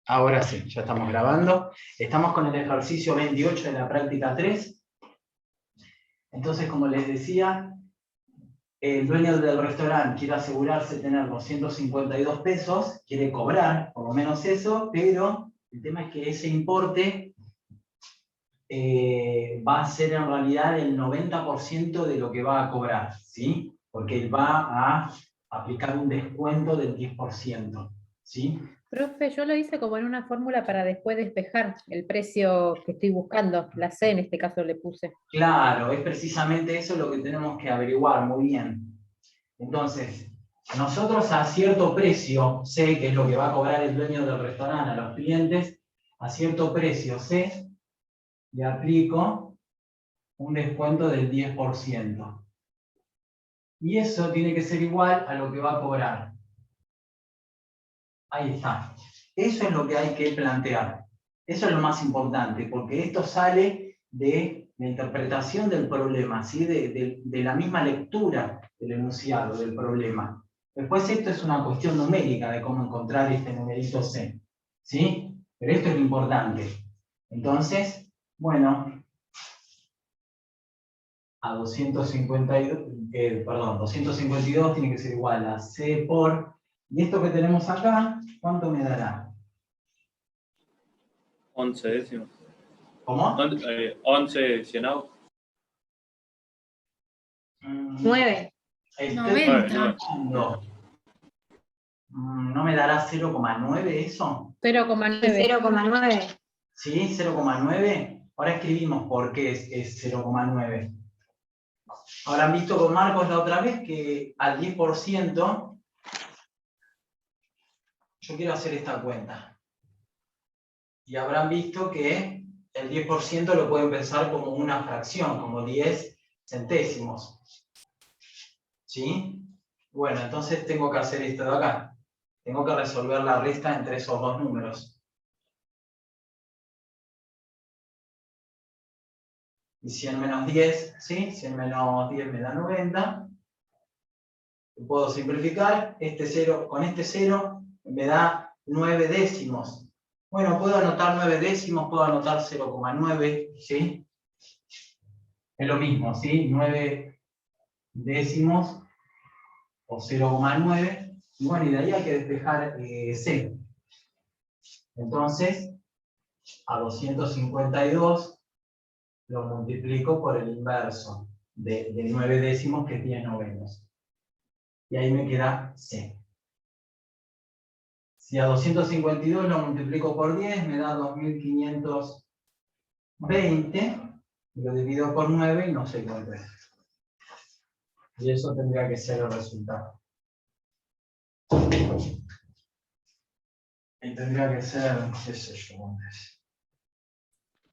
Ahora sí, ya estamos grabando. Estamos con el ejercicio 28 de la práctica 3. Entonces, como les decía, el dueño del restaurante quiere asegurarse de tener 252 pesos, quiere cobrar por lo menos eso, pero el tema es que ese importe va a ser en realidad el 90% de lo que va a cobrar, ¿sí? Porque él va a aplicar un descuento del 10%, ¿sí? Profe, yo lo hice como en una fórmula para después despejar el precio que estoy buscando. La C en este caso le puse. Claro, es precisamente eso lo que tenemos que averiguar, muy bien. Entonces, nosotros a cierto precio, C, que es lo que va a cobrar el dueño del restaurante a los clientes, a cierto precio, C, le aplico un descuento del 10%. Y eso tiene que ser igual a lo que va a cobrar. Ahí está. Eso es lo que hay que plantear. Eso es lo más importante, porque esto sale de la interpretación del problema, ¿sí? de la misma lectura del enunciado del problema. Después esto es una cuestión numérica de cómo encontrar este numerito C, ¿sí? Pero esto es lo importante. Entonces, bueno, a 252 tiene que ser igual a C por... Y esto que tenemos acá, ¿cuánto me dará? 11 décimos. ¿Cómo? 11 cienavos. 9. Estoy 90. pensando. ¿No me dará 0,9 eso? 0,9. 0,9. ¿Sí? 0,9. Ahora escribimos por qué es 0,9. Habrán visto con Marcos la otra vez que al 10%, yo quiero hacer esta cuenta. Y habrán visto que el 10% lo pueden pensar como una fracción, como 10 centésimos. ¿Sí? Bueno, entonces tengo que hacer esto de acá. Tengo que resolver la resta entre esos dos números. Y 100 menos 10, ¿sí? 100 menos 10 me da 90. Puedo simplificar. Este 0 con este 0 me da 9 décimos. Bueno, puedo anotar 9 décimos, puedo anotar 0,9, ¿sí? Es lo mismo, ¿sí? 9 décimos o 0,9. Y bueno, y de ahí hay que despejar C. Entonces, a 252 lo multiplico por el inverso de 9 décimos, que es 10 novenos. Y ahí me queda C. Si a 252 lo multiplico por 10, me da 2520. Lo divido por 9 y no sé cuánto es. Y eso tendría que ser el resultado. Y tendría que ser, qué sé yo, ¿cuánto es?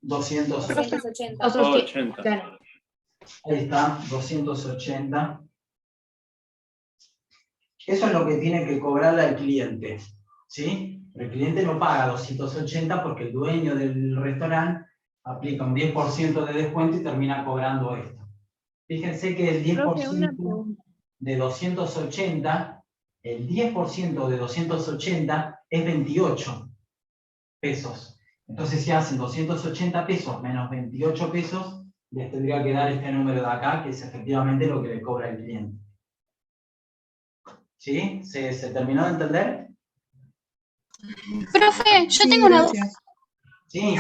280. 280. Claro. Ahí está, 280. Eso es lo que tiene que cobrarle al cliente, ¿sí? Pero el cliente no paga 280 porque el dueño del restaurante aplica un 10% de descuento y termina cobrando esto. Fíjense que el 10% de 280, el 10% de 280 es 28 pesos. Entonces, si hacen 280 pesos menos 28 pesos, les tendría que dar este número de acá, que es efectivamente lo que le cobra el cliente. ¿Sí? ¿Se terminó de entender? Profe, yo tengo una duda. Sí.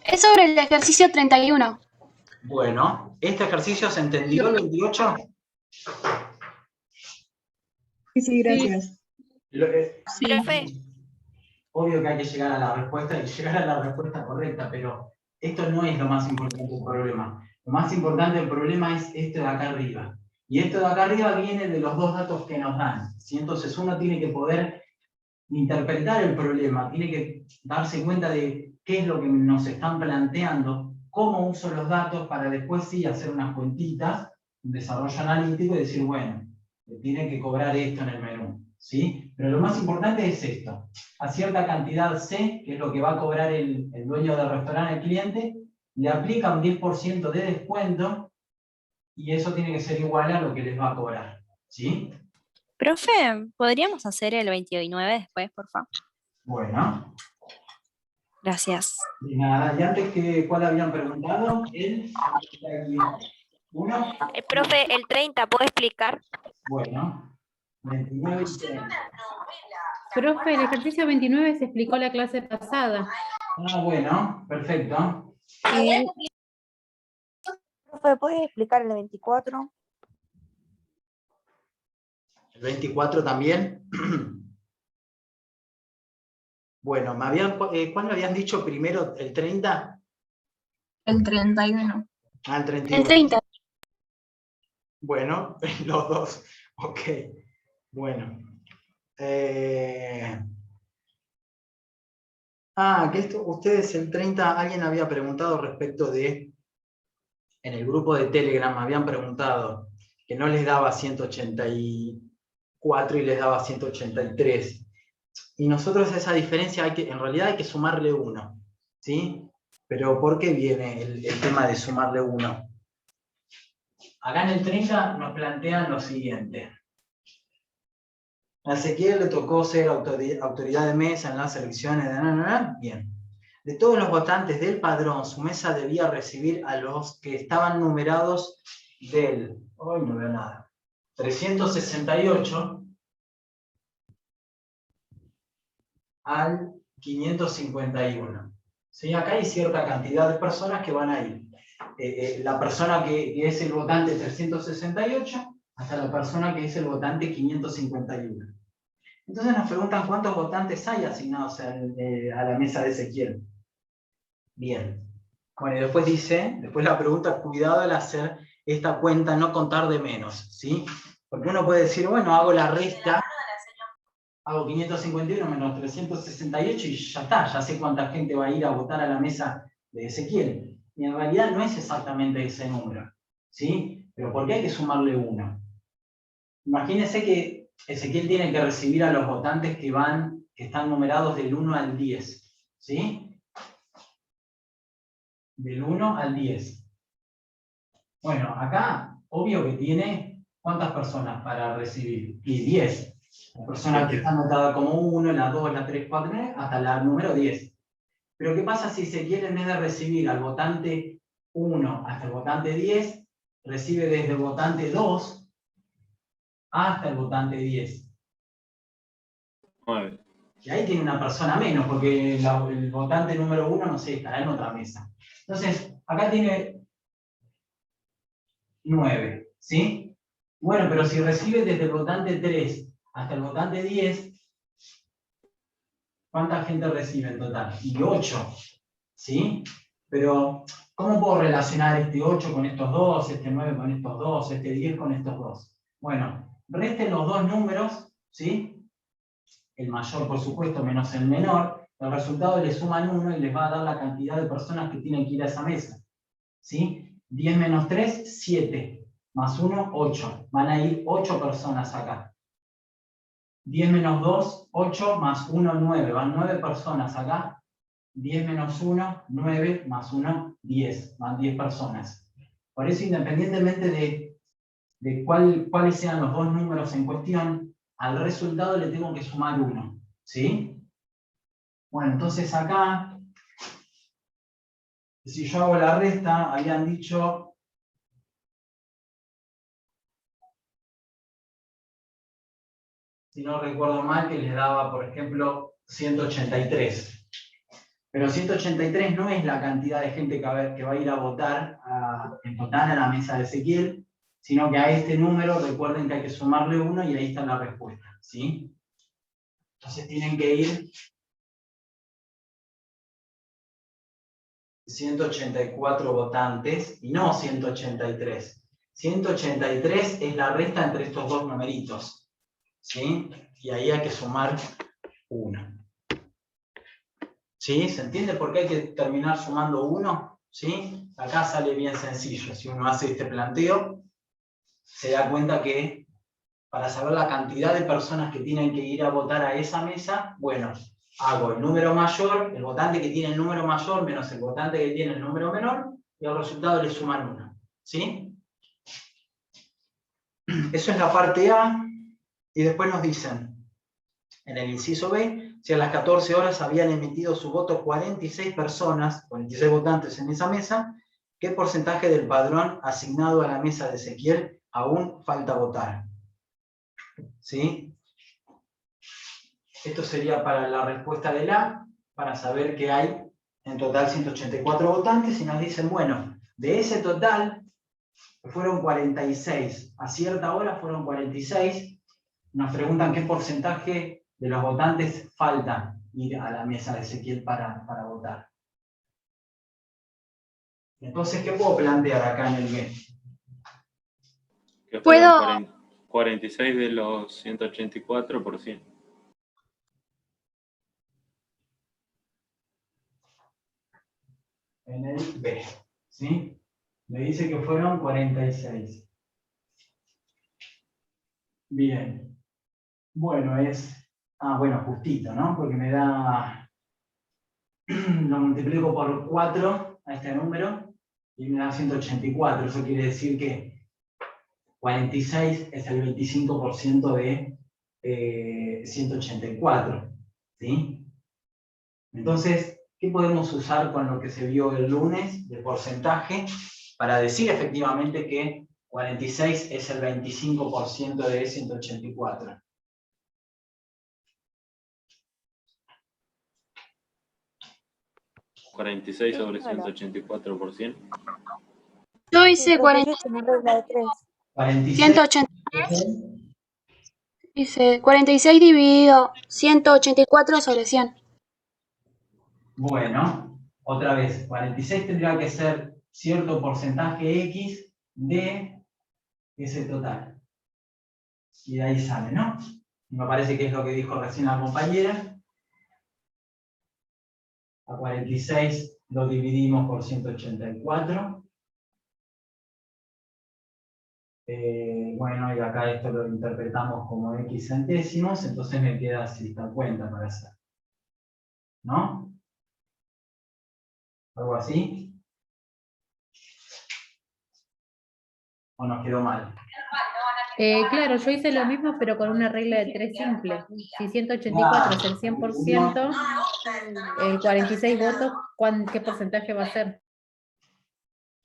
Es sobre el ejercicio 31. Bueno, ¿este ejercicio se entendió el 28? Sí, gracias. Profe. Obvio que hay que llegar a la respuesta y llegar a la respuesta correcta, pero esto no es lo más importante del problema. Lo más importante del problema es esto de acá arriba. Y esto de acá arriba viene de los dos datos que nos dan, ¿sí? Entonces uno tiene que poder interpretar el problema, tiene que darse cuenta de qué es lo que nos están planteando, cómo uso los datos para después sí hacer unas cuentitas, un desarrollo analítico y decir, bueno, tiene que cobrar esto en el menú, ¿sí? Pero lo más importante es esto, a cierta cantidad C, que es lo que va a cobrar el dueño del restaurante al cliente, le aplica un 10% de descuento y eso tiene que ser igual a lo que les va a cobrar, ¿sí? Profe, ¿podríamos hacer el 29 después, por favor? Bueno, Gracias. de nada. ¿Y antes cuál habían preguntado? El 1. Profe, el 30, ¿puedo explicar? Bueno, 29 y 30. Profe, el ejercicio 29 se explicó la clase pasada. Ah, bueno, perfecto. Profe, ¿puedes explicar el 24? ¿El 24 también? Bueno, ¿cuál me habían dicho primero? ¿El 30? El 31. Ah, el El 31. 30. Bueno, los dos. Ok. Bueno. Que ustedes el 30, alguien había preguntado respecto de, en el grupo de Telegram habían preguntado que no les daba 184 y les daba 183. Y nosotros esa diferencia en realidad hay que sumarle 1, ¿sí? Pero ¿por qué viene el tema de sumarle 1? Acá en el 30 nos plantean lo siguiente. A Ezequiel le tocó ser autoridad de mesa en las elecciones de... Bien. De todos los votantes del padrón, su mesa debía recibir a los que estaban numerados del... Hoy no veo nada. 368 al 551. ¿Sí? Acá hay cierta cantidad de personas que van a ir. La persona que es el votante 368 hasta la persona que es el votante 551. Entonces nos preguntan cuántos votantes hay asignados a la mesa de Ezequiel. Bien. Bueno, y después la pregunta, cuidado al hacer esta cuenta, no contar de menos, ¿sí? Porque uno puede decir, bueno, hago la resta, hago 551 menos 368 y ya está, ya sé cuánta gente va a ir a votar a la mesa de Ezequiel. Y en realidad no es exactamente ese número, ¿sí? Pero ¿por qué hay que sumarle 1? Imagínense que Ezequiel tiene que recibir a los votantes que están numerados del 1 al 10, ¿sí? Del 1 al 10. Bueno, acá, obvio que tiene, ¿cuántas personas para recibir? Y 10. La persona que está anotada como 1, la 2, la 3, 4, hasta la número 10. Pero ¿qué pasa si Ezequiel, en vez de recibir al votante 1 hasta el votante 10, recibe desde el votante 2 hasta el votante 10? 9. Y ahí tiene una persona menos, porque el votante número 1, no sé, estará en otra mesa. Entonces, acá tiene 9, ¿sí? Bueno, pero si recibe desde el votante 3 hasta el votante 10, ¿cuánta gente recibe en total? Y 8, ¿sí? Pero, ¿cómo puedo relacionar este 8 con estos 2, este 9 con estos 2, este 10 con estos 2? Bueno, resten los dos números, ¿sí? El mayor, por supuesto, menos el menor, el resultado le suman 1 y les va a dar la cantidad de personas que tienen que ir a esa mesa. ¿Sí? 10 menos 3, 7. Más 1, 8. Van a ir 8 personas acá. 10 menos 2, 8. Más 1, 9. Van 9 personas acá. 10 menos 1, 9. Más 1, 10. Van 10 personas. Por eso, independientemente de cuáles sean los dos números en cuestión, al resultado le tengo que sumar 1, ¿sí? Bueno, entonces acá, si yo hago la resta, habían dicho, si no recuerdo mal, que les daba, por ejemplo, 183. Pero 183 no es la cantidad de gente que va a ir a votar en total a la mesa de Ezequiel, sino que a este número recuerden que hay que sumarle 1 y ahí está la respuesta, ¿sí? Entonces tienen que ir 184 votantes y no 183. 183 es la resta entre estos dos numeritos, ¿sí? Y ahí hay que sumar 1. ¿Sí? ¿Se entiende por qué hay que terminar sumando 1? ¿Sí? Acá sale bien sencillo. Si uno hace este planteo, se da cuenta que para saber la cantidad de personas que tienen que ir a votar a esa mesa, bueno, hago el número mayor, el votante que tiene el número mayor menos el votante que tiene el número menor, y al resultado le suman 1. ¿Sí? Eso es la parte A. Y después nos dicen, en el inciso B, si a las 14 horas habían emitido su voto 46 personas, 46 votantes en esa mesa, ¿qué porcentaje del padrón asignado a la mesa de Ezequiel aún falta votar? ¿Sí? Esto sería para la respuesta del A, para saber que hay en total 184 votantes, y nos dicen, bueno, de ese total fueron 46, a cierta hora fueron 46, nos preguntan qué porcentaje de los votantes falta ir a la mesa de Ezequiel para votar. Entonces, ¿qué puedo plantear acá en el B? Que Puedo- fueron 46 de los 184%. En el B, ¿sí? Me dice que fueron 46. Bien. Bueno, bueno, justito, ¿no? Porque me da, lo multiplico por 4 a este número y me da 184. Eso quiere decir que 46 es el 25% de 184, ¿sí? Entonces, ¿qué podemos usar con lo que se vio el lunes de porcentaje para decir efectivamente que 46 es el 25% de 184? ¿46 sobre 184%? Yo Sí, hice profe, yo hice una regla de 3. 46 183. Dice 46 dividido 184 sobre 100. Bueno, otra vez, 46 tendría que ser cierto porcentaje X de ese total. Y de ahí sale, ¿no? Me parece que es lo que dijo recién la compañera. A 46 lo dividimos por 184. Bueno, y acá esto lo interpretamos como X centésimos, entonces me queda así esta cuenta para hacer. ¿No? ¿Algo así? ¿O nos quedó mal? Claro, yo hice lo mismo, pero con una regla de 3 simple. Si 184 es el 100%, el 46 votos, ¿qué porcentaje va a ser?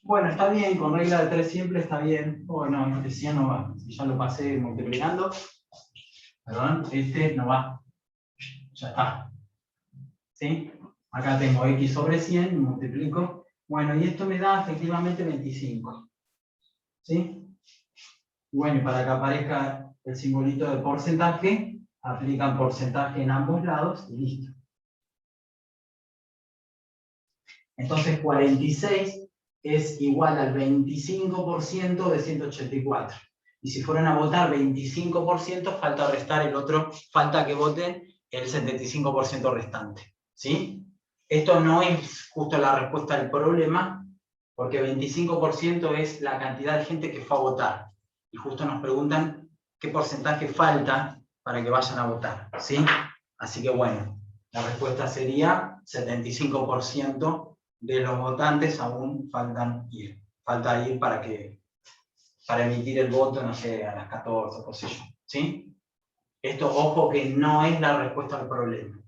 Bueno, está bien, con regla de 3 simple está bien. Oh, no, este 100 no va. Si ya lo pasé multiplicando, perdón, este no va. Ya está. ¿Sí? Acá tengo X sobre 100, multiplico. Bueno, y esto me da efectivamente 25. ¿Sí? Bueno, y para que aparezca el simbolito de porcentaje, aplican porcentaje en ambos lados y listo. Entonces 46 es igual al 25% de 184. Y si fueran a votar 25%, falta restar el otro, falta que voten el 75% restante. ¿Sí? Esto no es justo la respuesta del problema, porque 25% es la cantidad de gente que fue a votar. Y justo nos preguntan qué porcentaje falta para que vayan a votar. ¿Sí? Así que bueno, la respuesta sería 75% de los votantes aún faltan ir. Falta ir para emitir el voto, no sé, a las 14, qué sé yo. ¿Sí? Esto, ojo, que no es la respuesta al problema.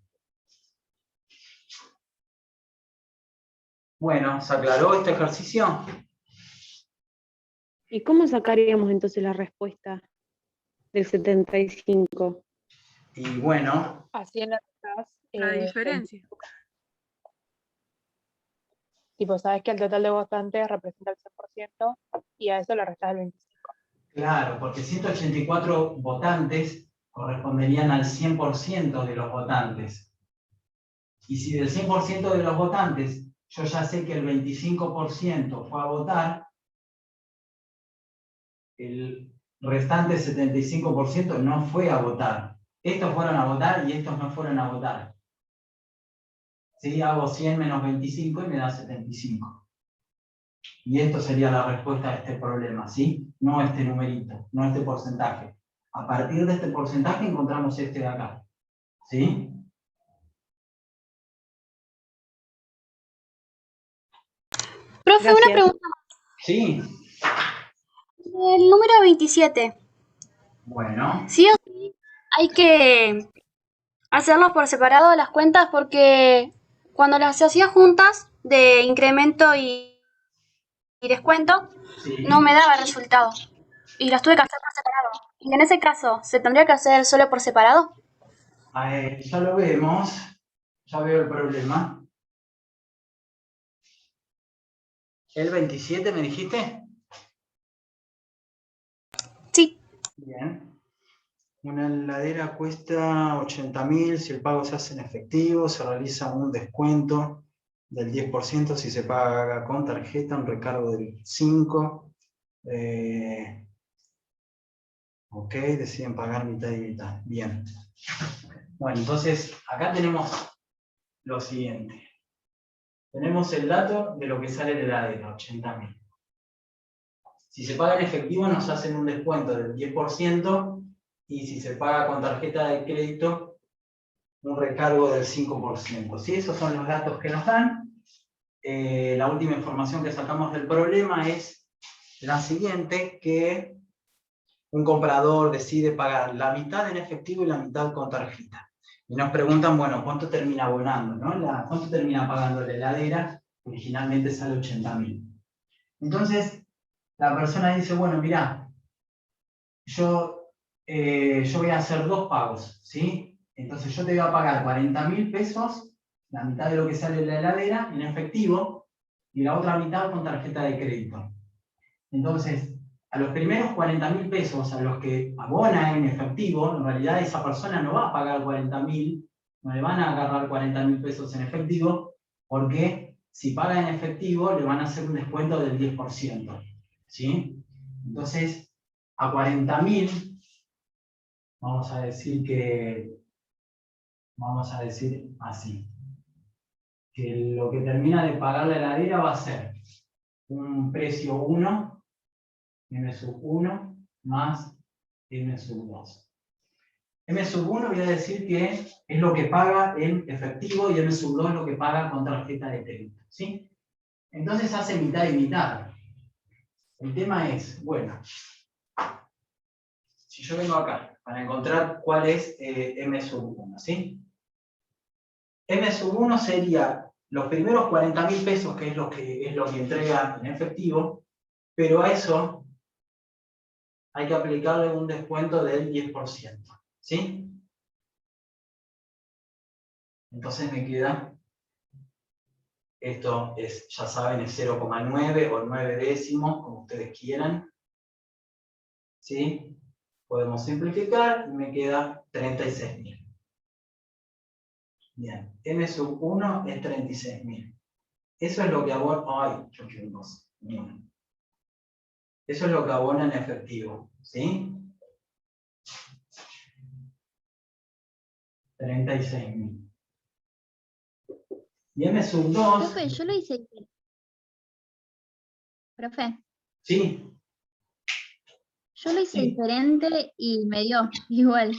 Bueno, ¿se aclaró este ejercicio? ¿Y cómo sacaríamos entonces la respuesta del 75? Y bueno, Así en La diferencia. tipo, sabes que el total de votantes representa el 100% y a eso le restas el 25%. claro, porque 184 votantes corresponderían al 100% de los votantes. Y si del 100% de los votantes yo ya sé que el 25% fue a votar, el restante 75% no fue a votar. Estos fueron a votar y estos no fueron a votar. ¿Sí? Hago 100 menos 25 y me da 75. Y esto sería la respuesta a este problema, ¿sí? No este numerito, no este porcentaje. A partir de este porcentaje encontramos este de acá. ¿Sí? Profe, Gracias. una pregunta más. ¿Sí? El número 27. Bueno. ¿Sí o sí hay que hacerlos por separado las cuentas porque cuando las hacía juntas de incremento y descuento, Sí. no me daba resultado. Y las tuve que hacer por separado. Y en ese caso, ¿se tendría que hacer solo por separado? Ya lo vemos, ya veo el problema. ¿El 27 me dijiste? Sí. Bien. Una heladera cuesta 80.000, si el pago se hace en efectivo, se realiza un descuento del 10% si se paga con tarjeta, un recargo del 5%. Ok, deciden pagar mitad y mitad. Bien. Bueno, entonces acá tenemos lo siguiente. Tenemos el dato de lo que sale de la heladera, 80.000. Si se paga en efectivo nos hacen un descuento del 10% y si se paga con tarjeta de crédito, un recargo del 5%. ¿Sí? Esos son los datos que nos dan. La última información que sacamos del problema es la siguiente, que un comprador decide pagar la mitad en efectivo y la mitad con tarjeta. Y nos preguntan, bueno, ¿cuánto termina abonando? ¿No? ¿Cuánto termina pagando la heladera? Originalmente sale 80.000. Entonces, la persona dice, bueno, mirá, yo voy a hacer 2 pagos, ¿sí? Entonces yo te voy a pagar 40.000 pesos, la mitad de lo que sale de la heladera, en efectivo, y la otra mitad con tarjeta de crédito. Entonces, a los primeros 40.000 pesos a los que abona en efectivo, en realidad esa persona no va a pagar 40.000, no le van a agarrar 40.000 pesos en efectivo, porque si paga en efectivo le van a hacer un descuento del 10%. ¿Sí? Entonces, a 40.000, vamos a decir así, que lo que termina de pagar la heladera va a ser un precio 1, M1 más M2. M1 voy a decir que es lo que paga en efectivo y M2 es lo que paga con tarjeta de crédito. ¿Sí? Entonces hace mitad y mitad. El tema es, bueno, si yo vengo acá para encontrar cuál es M1, ¿sí? M1 sería los primeros 40.000 pesos, que es lo que entrega en efectivo, pero a eso hay que aplicarle un descuento del 10%, ¿sí? Entonces me queda, esto es, ya saben, es 0,9 o 9 décimos, como ustedes quieran, ¿sí? Podemos simplificar y me queda 36.000. Bien, M1 es 36.000. Eso es lo que abona, ay, yo quiero dos. Eso es lo que abona en efectivo, ¿sí? 36.000. Y M2. Profe, yo lo hice. Profe, Sí. yo lo hice diferente y me dio igual.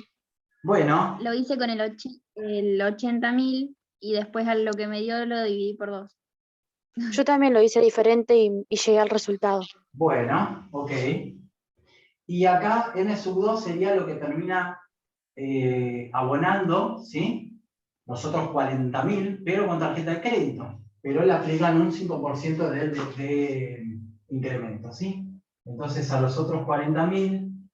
Bueno. Lo hice con el 80.000 y después a lo que me dio lo dividí por 2. Yo también lo hice diferente y llegué al resultado. Bueno, ok. Y acá M2 sería lo que termina abonando, ¿sí? Los otros 40.000, pero con tarjeta de crédito. Pero le aplican un 5% de incremento, ¿sí? Entonces a los otros 40.000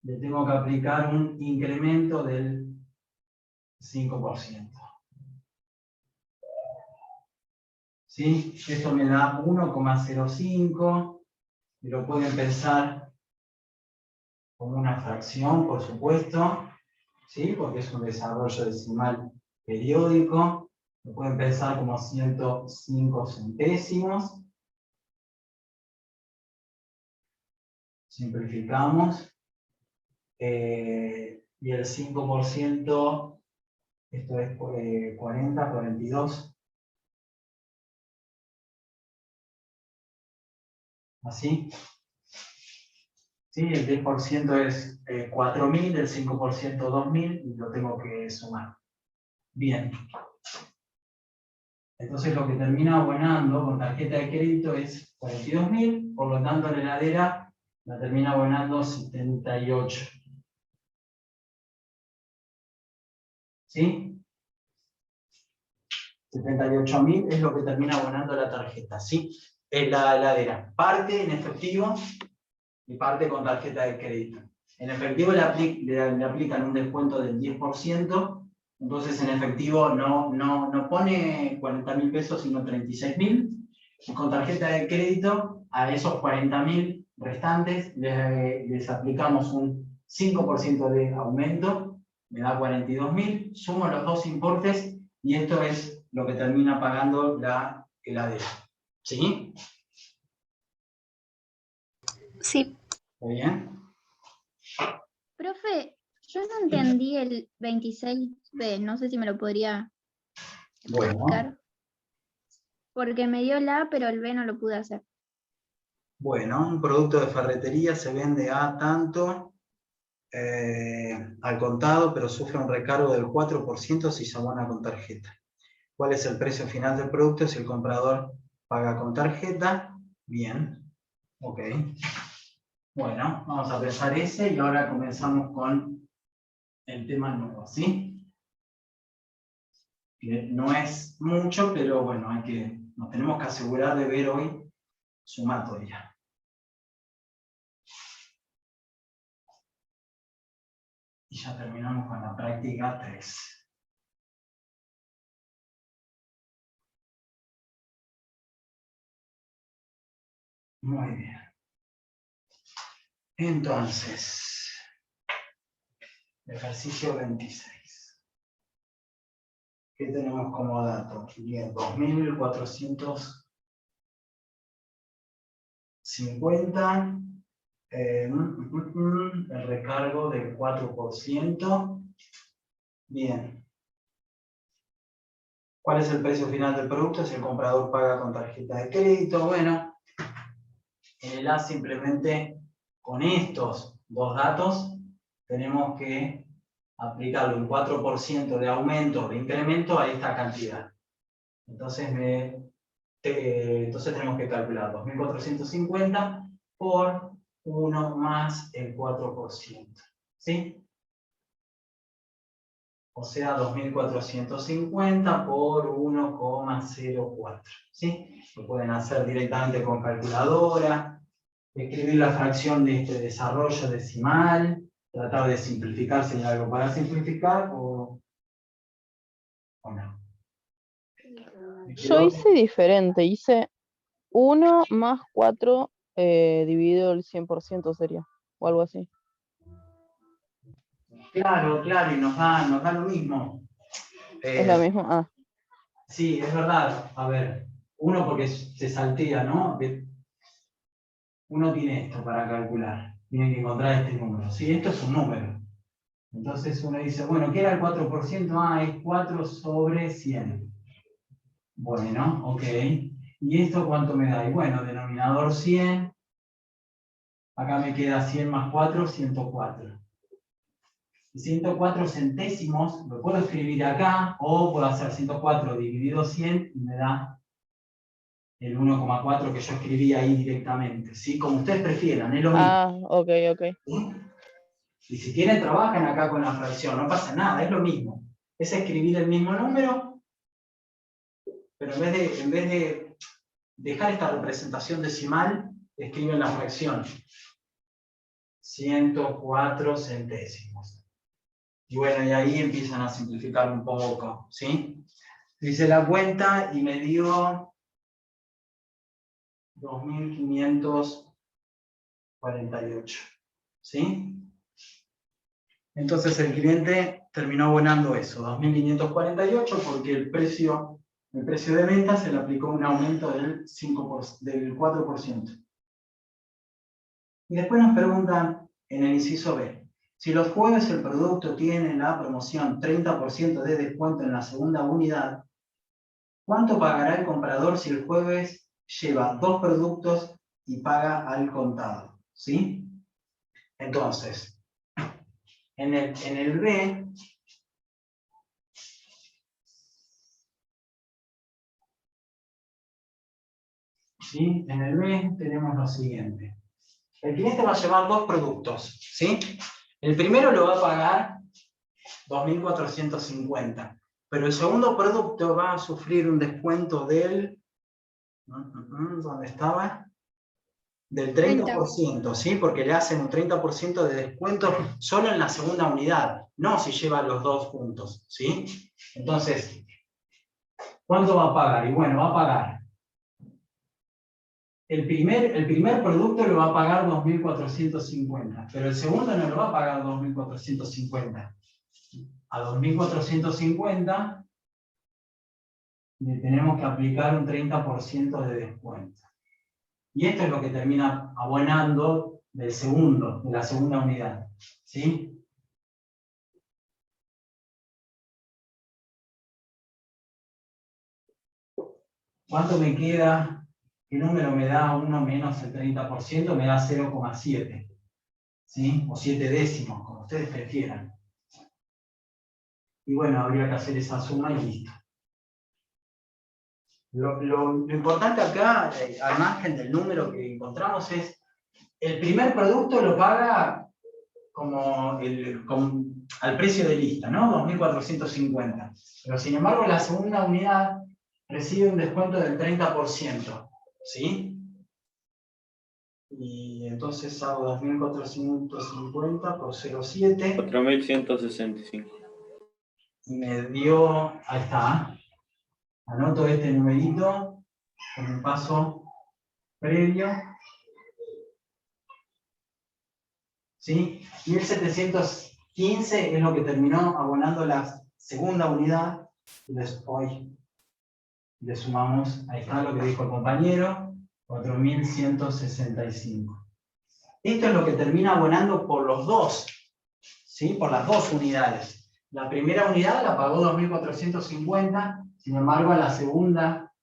le tengo que aplicar un incremento del 5%. ¿Sí? Esto me da 1,05 y lo pueden pensar como una fracción, por supuesto, ¿sí? Porque es un desarrollo decimal periódico. Lo pueden pensar como 105 centésimos. Simplificamos. Y el 5%, esto es 40, 42. ¿Así? ¿Sí? El 10% es 4.000, el 5% 2.000 y lo tengo que sumar. Bien. Entonces lo que termina abonando con tarjeta de crédito es 42.000, por lo tanto la heladera la termina abonando 78. ¿Sí? 78.000 es lo que termina abonando la tarjeta, ¿sí? Es la heladera. Parte en efectivo y parte con tarjeta de crédito. En efectivo le aplican un descuento del 10%, entonces en efectivo no pone 40.000 pesos, sino 36.000. Y con tarjeta de crédito, a esos 40.000 restantes les aplicamos un 5% de aumento, me da 42.000, sumo los dos importes y esto es lo que termina pagando la heladera. ¿Sí? Sí. ¿Está bien? Profe, yo no entendí el 26B, no sé si me lo podría explicar. Bueno, Porque me dio la A, pero el B no lo pude hacer. bueno, un producto de ferretería se vende a tanto al contado, pero sufre un recargo del 4% si se abona con tarjeta. ¿Cuál es el precio final del producto si el comprador paga con tarjeta? Bien, ok. Bueno, vamos a pensar ese y ahora comenzamos con el tema nuevo, ¿sí? Que no es mucho, pero bueno, nos tenemos que asegurar de ver hoy sumatoria. Y ya terminamos con la práctica 3. Muy bien. Entonces, ejercicio 26. ¿Qué tenemos como dato? Bien, 2.450. El recargo del 4%. Bien. ¿Cuál es el precio final del producto si el comprador paga con tarjeta de crédito? Bueno, en el A simplemente con estos dos datos tenemos que aplicarle un 4% de aumento, de incremento a esta cantidad. Entonces, entonces tenemos que calcular 2.450 por 1 más el 4%. ¿Sí? O sea, 2.450 por 1,04. ¿Sí? Lo pueden hacer directamente con calculadora, escribir la fracción de este desarrollo decimal, tratar de simplificar si hay algo para simplificar o no. Yo hice diferente, hice 1 más 4 dividido el 100% sería, o algo así. Claro, y nos da lo mismo. ¿Es lo mismo? Ah. Sí, es verdad. A ver, uno porque se saltea, ¿no? Uno tiene esto para calcular. Tiene que encontrar este número. Sí, esto es un número. Entonces uno dice, bueno, ¿qué era el 4%? Ah, es 4 sobre 100. Bueno, ok. ¿Y esto cuánto me da? Y bueno, denominador 100. Acá me queda 100 más 4, 104. 104 centésimos, lo puedo escribir acá, o puedo hacer 104 dividido 100 y me da el 1,4 que yo escribí ahí directamente. ¿Sí? Como ustedes prefieran, es lo mismo. Ah, ok. ¿Sí? Y si quieren, trabajan acá con la fracción, no pasa nada, es lo mismo. Es escribir el mismo número, pero en vez de dejar esta representación decimal, escriben la fracción. 104 centésimos. Y bueno, y ahí empiezan a simplificar un poco, ¿sí? Hice la cuenta y me dio 2.548, ¿sí? Entonces el cliente terminó abonando eso, 2.548, porque el precio de venta se le aplicó un aumento del 4%. Y después nos preguntan en el inciso B, si los jueves el producto tiene la promoción 30% de descuento en la segunda unidad, ¿cuánto pagará el comprador si el jueves lleva 2 productos y paga al contado? ¿Sí? Entonces, en el B, ¿sí? En el B tenemos lo siguiente. El cliente va a llevar 2 productos, ¿sí? El primero lo va a pagar 2.450. Pero el segundo producto va a sufrir un descuento del... ¿Dónde estaba? Del 30%, ¿sí? Porque le hacen un 30% de descuento solo en la segunda unidad, no si lleva los dos juntos, ¿sí? Entonces, ¿cuánto va a pagar? Y bueno, va a pagar. El primer producto lo va a pagar 2.450, pero el segundo no lo va a pagar 2.450. A 2.450 le tenemos que aplicar un 30% de descuento. Y esto es lo que termina abonando de la segunda unidad. ¿Sí? ¿Cuánto me queda? ¿Qué número me da 1 menos el 30%? Me da 0,7. ¿Sí? O 7 décimos, como ustedes prefieran. Y bueno, habría que hacer esa suma y listo. Lo importante acá, al margen del número que encontramos, es el primer producto lo paga como al precio de lista, ¿no? 2.450. Pero sin embargo, la segunda unidad recibe un descuento del 30%. ¿Sí? Y entonces hago 2.450 por 0,7. 4.165. Y me dio, ahí está. Anoto este numerito con un paso previo. ¿Sí? 1.715 es lo que terminó abonando la segunda unidad. Y hoy le sumamos, ahí está lo que dijo el compañero, 4.165. Esto es lo que termina abonando por los dos, ¿sí? Por las dos unidades. La primera unidad la pagó 2.450, sin embargo a la segunda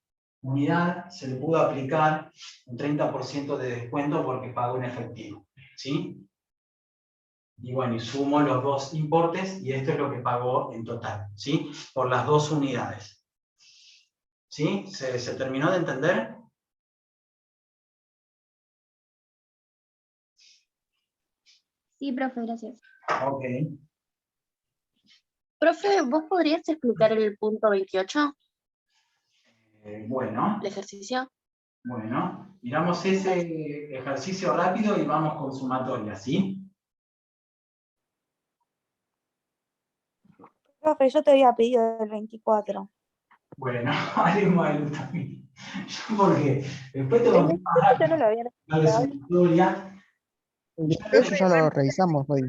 unidad se le pudo aplicar un 30% de descuento porque pagó en efectivo. ¿Sí? Y bueno, y sumo los dos importes y esto es lo que pagó en total, ¿sí? Por las dos unidades. ¿Sí? ¿Se terminó de entender? Sí, profe, gracias. Ok. Profe, ¿vos podrías explicar el punto 28? Bueno. ¿El ejercicio? Bueno, miramos ese ejercicio rápido y vamos con sumatoria, ¿sí? Profe, yo te había pedido el 24. Bueno, haremos algo también. Porque después tengo que Yo no lo había de sumatoria. Eso ya lo revisamos hoy.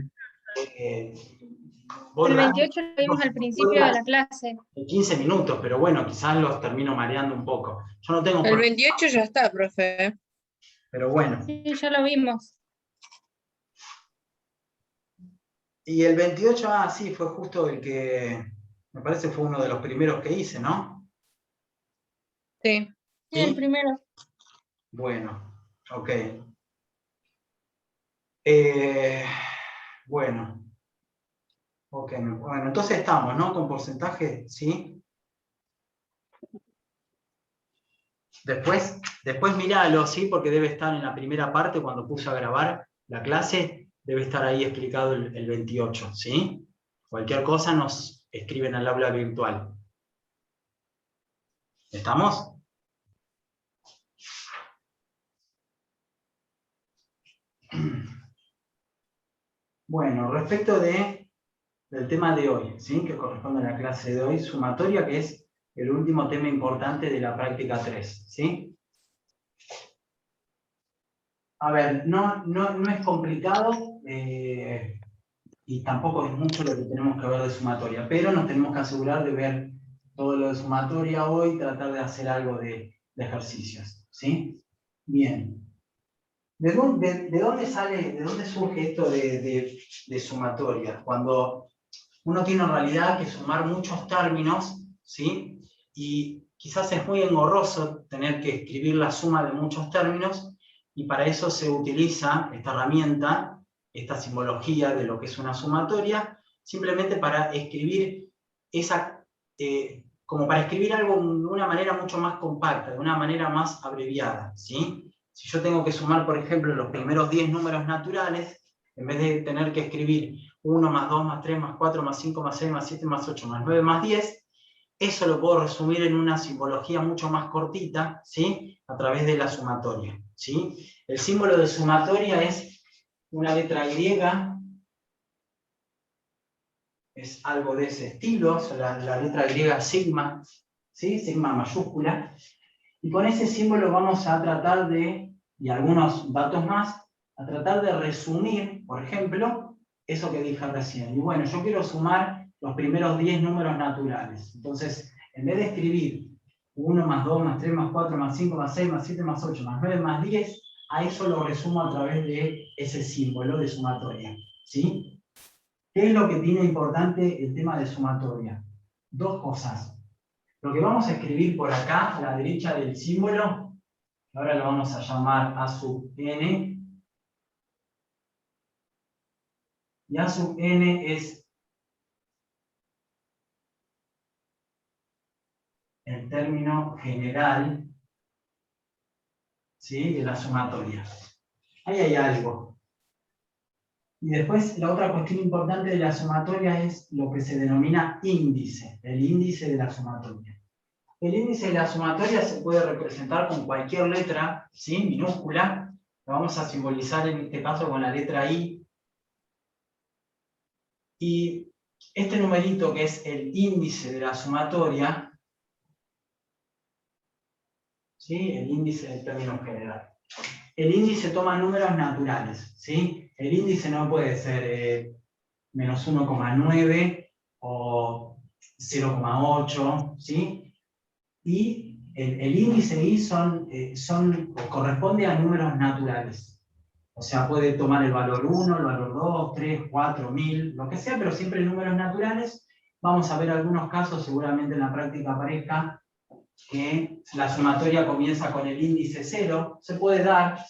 El 28 lo vimos al principio de la clase. En 15 minutos, pero bueno, quizás los termino mareando un poco. Yo no tengo... El 28 ya está, profe. Pero bueno. Sí, ya lo vimos. Y el 28, sí, fue justo el que... Me parece fue uno de los primeros que hice, ¿no? Sí. Sí, el primero. Bueno, ok. Bueno. Ok, bueno, entonces estamos, ¿no? Con porcentaje, ¿sí? Después míralo, ¿sí? Porque debe estar en la primera parte, cuando puse a grabar la clase, debe estar ahí explicado el 28, ¿sí? Cualquier cosa nos escriben al aula virtual. ¿Estamos? Bueno, respecto del tema de hoy, ¿sí? Que corresponde a la clase de hoy, sumatoria, que es el último tema importante de la práctica 3, ¿sí? A ver, no es complicado y tampoco es mucho lo que tenemos que ver de sumatoria, pero nos tenemos que asegurar de ver todo lo de sumatoria hoy y tratar de hacer algo de ejercicios, ¿sí? Bien. ¿De dónde surge esto de sumatoria? Cuando uno tiene en realidad que sumar muchos términos, ¿sí? Y quizás es muy engorroso tener que escribir la suma de muchos términos, y para eso se utiliza esta herramienta, esta simbología de lo que es una sumatoria, simplemente para escribir como para escribir algo de una manera mucho más compacta, de una manera más abreviada, ¿sí? Si yo tengo que sumar, por ejemplo, los primeros 10 números naturales, en vez de tener que escribir 1 más 2 más 3 más 4 más 5 más 6 más 7 más 8 más 9 más 10, eso lo puedo resumir en una simbología mucho más cortita, ¿sí? A través de la sumatoria, ¿sí? El símbolo de sumatoria es una letra griega, es algo de ese estilo, la letra griega sigma, ¿sí? Sigma mayúscula, y con ese símbolo vamos a tratar de, y algunos datos más, a tratar de resumir, por ejemplo, eso que dije recién. Y bueno, yo quiero sumar los primeros 10 números naturales. Entonces, en vez de escribir 1 más 2 más 3 más 4 más 5 más 6 más 7 más 8 más 9 más 10, a eso lo resumo a través de ese símbolo de sumatoria, ¿sí? ¿Qué es lo que tiene importante el tema de sumatoria? Dos cosas. Lo que vamos a escribir por acá, a la derecha del símbolo, ahora lo vamos a llamar A sub n, y A sub n es el término general, ¿sí? De la sumatoria. Ahí hay algo. Y después la otra cuestión importante de la sumatoria es lo que se denomina índice, el índice de la sumatoria. El índice de la sumatoria se puede representar con cualquier letra, ¿sí? Minúscula. Lo vamos a simbolizar en este caso con la letra I. Y este numerito que es el índice de la sumatoria, ¿sí? El índice del término general. El índice toma números naturales, ¿sí? El índice no puede ser menos 1,9 o 0,8, ¿sí? Y el índice I corresponde a números naturales. O sea, puede tomar el valor 1, el valor 2, 3, 4, 1000, lo que sea, pero siempre números naturales. Vamos a ver algunos casos, seguramente en la práctica aparezca, que la sumatoria comienza con el índice 0. Se puede dar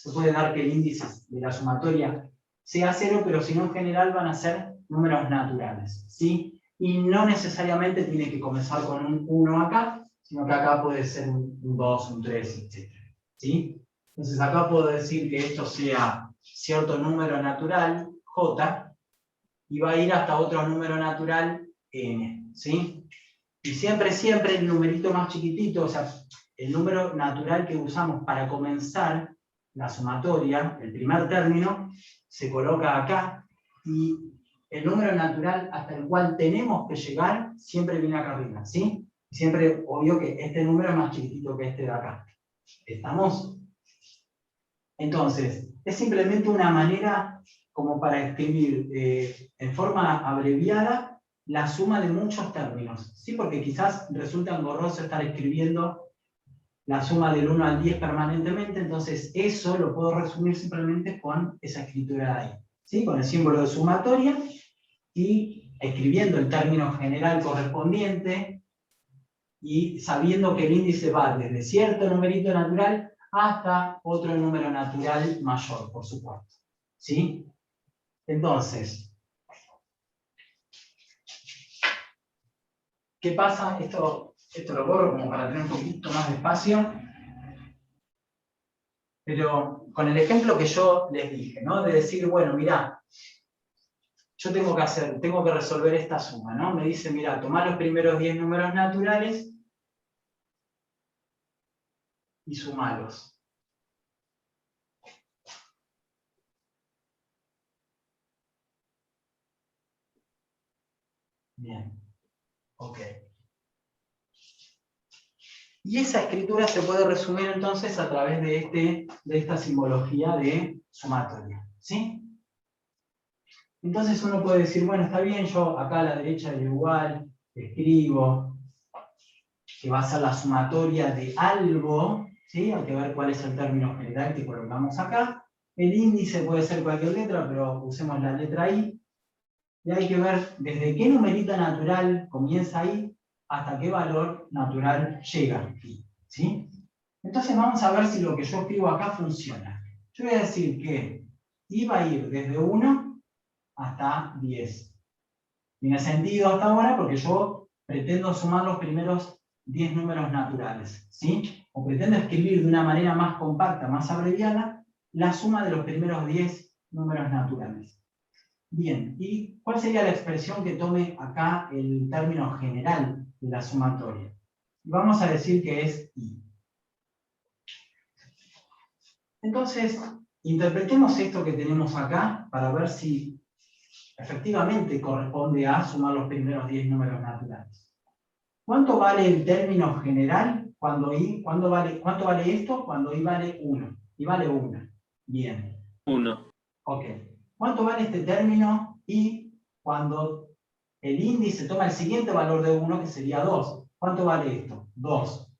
que el índice de la sumatoria sea 0, pero si no en general van a ser números naturales, ¿sí? Y no necesariamente tiene que comenzar con un 1 acá, sino que acá puede ser un 2, un 3, etc. ¿Sí? Entonces acá puedo decir que esto sea cierto número natural, J, y va a ir hasta otro número natural, N, ¿sí? Y siempre el numerito más chiquitito, o sea, el número natural que usamos para comenzar la sumatoria, el primer término, se coloca acá, y el número natural hasta el cual tenemos que llegar, siempre viene acá arriba, ¿sí? Siempre, obvio que este número es más chiquitito que este de acá. ¿Estamos? Entonces, es simplemente una manera como para escribir en forma abreviada la suma de muchos términos, ¿sí? Porque quizás resulta engorroso estar escribiendo la suma del 1 al 10 permanentemente, entonces eso lo puedo resumir simplemente con esa escritura de ahí, ¿sí? Con el símbolo de sumatoria y escribiendo el término general correspondiente y sabiendo que el índice va desde cierto numerito natural hasta otro número natural mayor, por supuesto, ¿sí? Entonces, ¿qué pasa? Esto lo borro como para tener un poquito más de espacio. Pero con el ejemplo que yo les dije, ¿no? De decir, bueno, mirá, yo tengo que resolver esta suma, ¿no? Me dice, mirá, tomá los primeros 10 números naturales y sumalos. Bien. Ok. Y esa escritura se puede resumir entonces a través de esta simbología de sumatoria, ¿sí? Entonces uno puede decir, bueno, está bien, yo acá a la derecha del igual escribo que va a ser la sumatoria de algo, ¿sí? Hay que ver cuál es el término general que colocamos acá. El índice puede ser cualquier letra, pero usemos la letra I. Y hay que ver desde qué numerito natural comienza I hasta qué valor natural llega I, ¿sí? Entonces vamos a ver si lo que yo escribo acá funciona. Yo voy a decir que I va a ir desde 1 hasta 10. Tiene sentido hasta ahora porque yo pretendo sumar los primeros 10 números naturales, ¿sí? O pretendo escribir de una manera más compacta, más abreviada, la suma de los primeros 10 números naturales. Bien, ¿y cuál sería la expresión que tome acá el término general de la sumatoria? Vamos a decir que es I. Entonces, interpretemos esto que tenemos acá para ver si efectivamente corresponde a sumar los primeros 10 números naturales. ¿Cuánto vale el término general cuando I, cuánto vale esto cuando I vale 1? I vale 1. Bien. 1. Ok. ¿Cuánto vale este término I cuando el índice toma el siguiente valor de 1, que sería 2? ¿Cuánto vale esto? 2.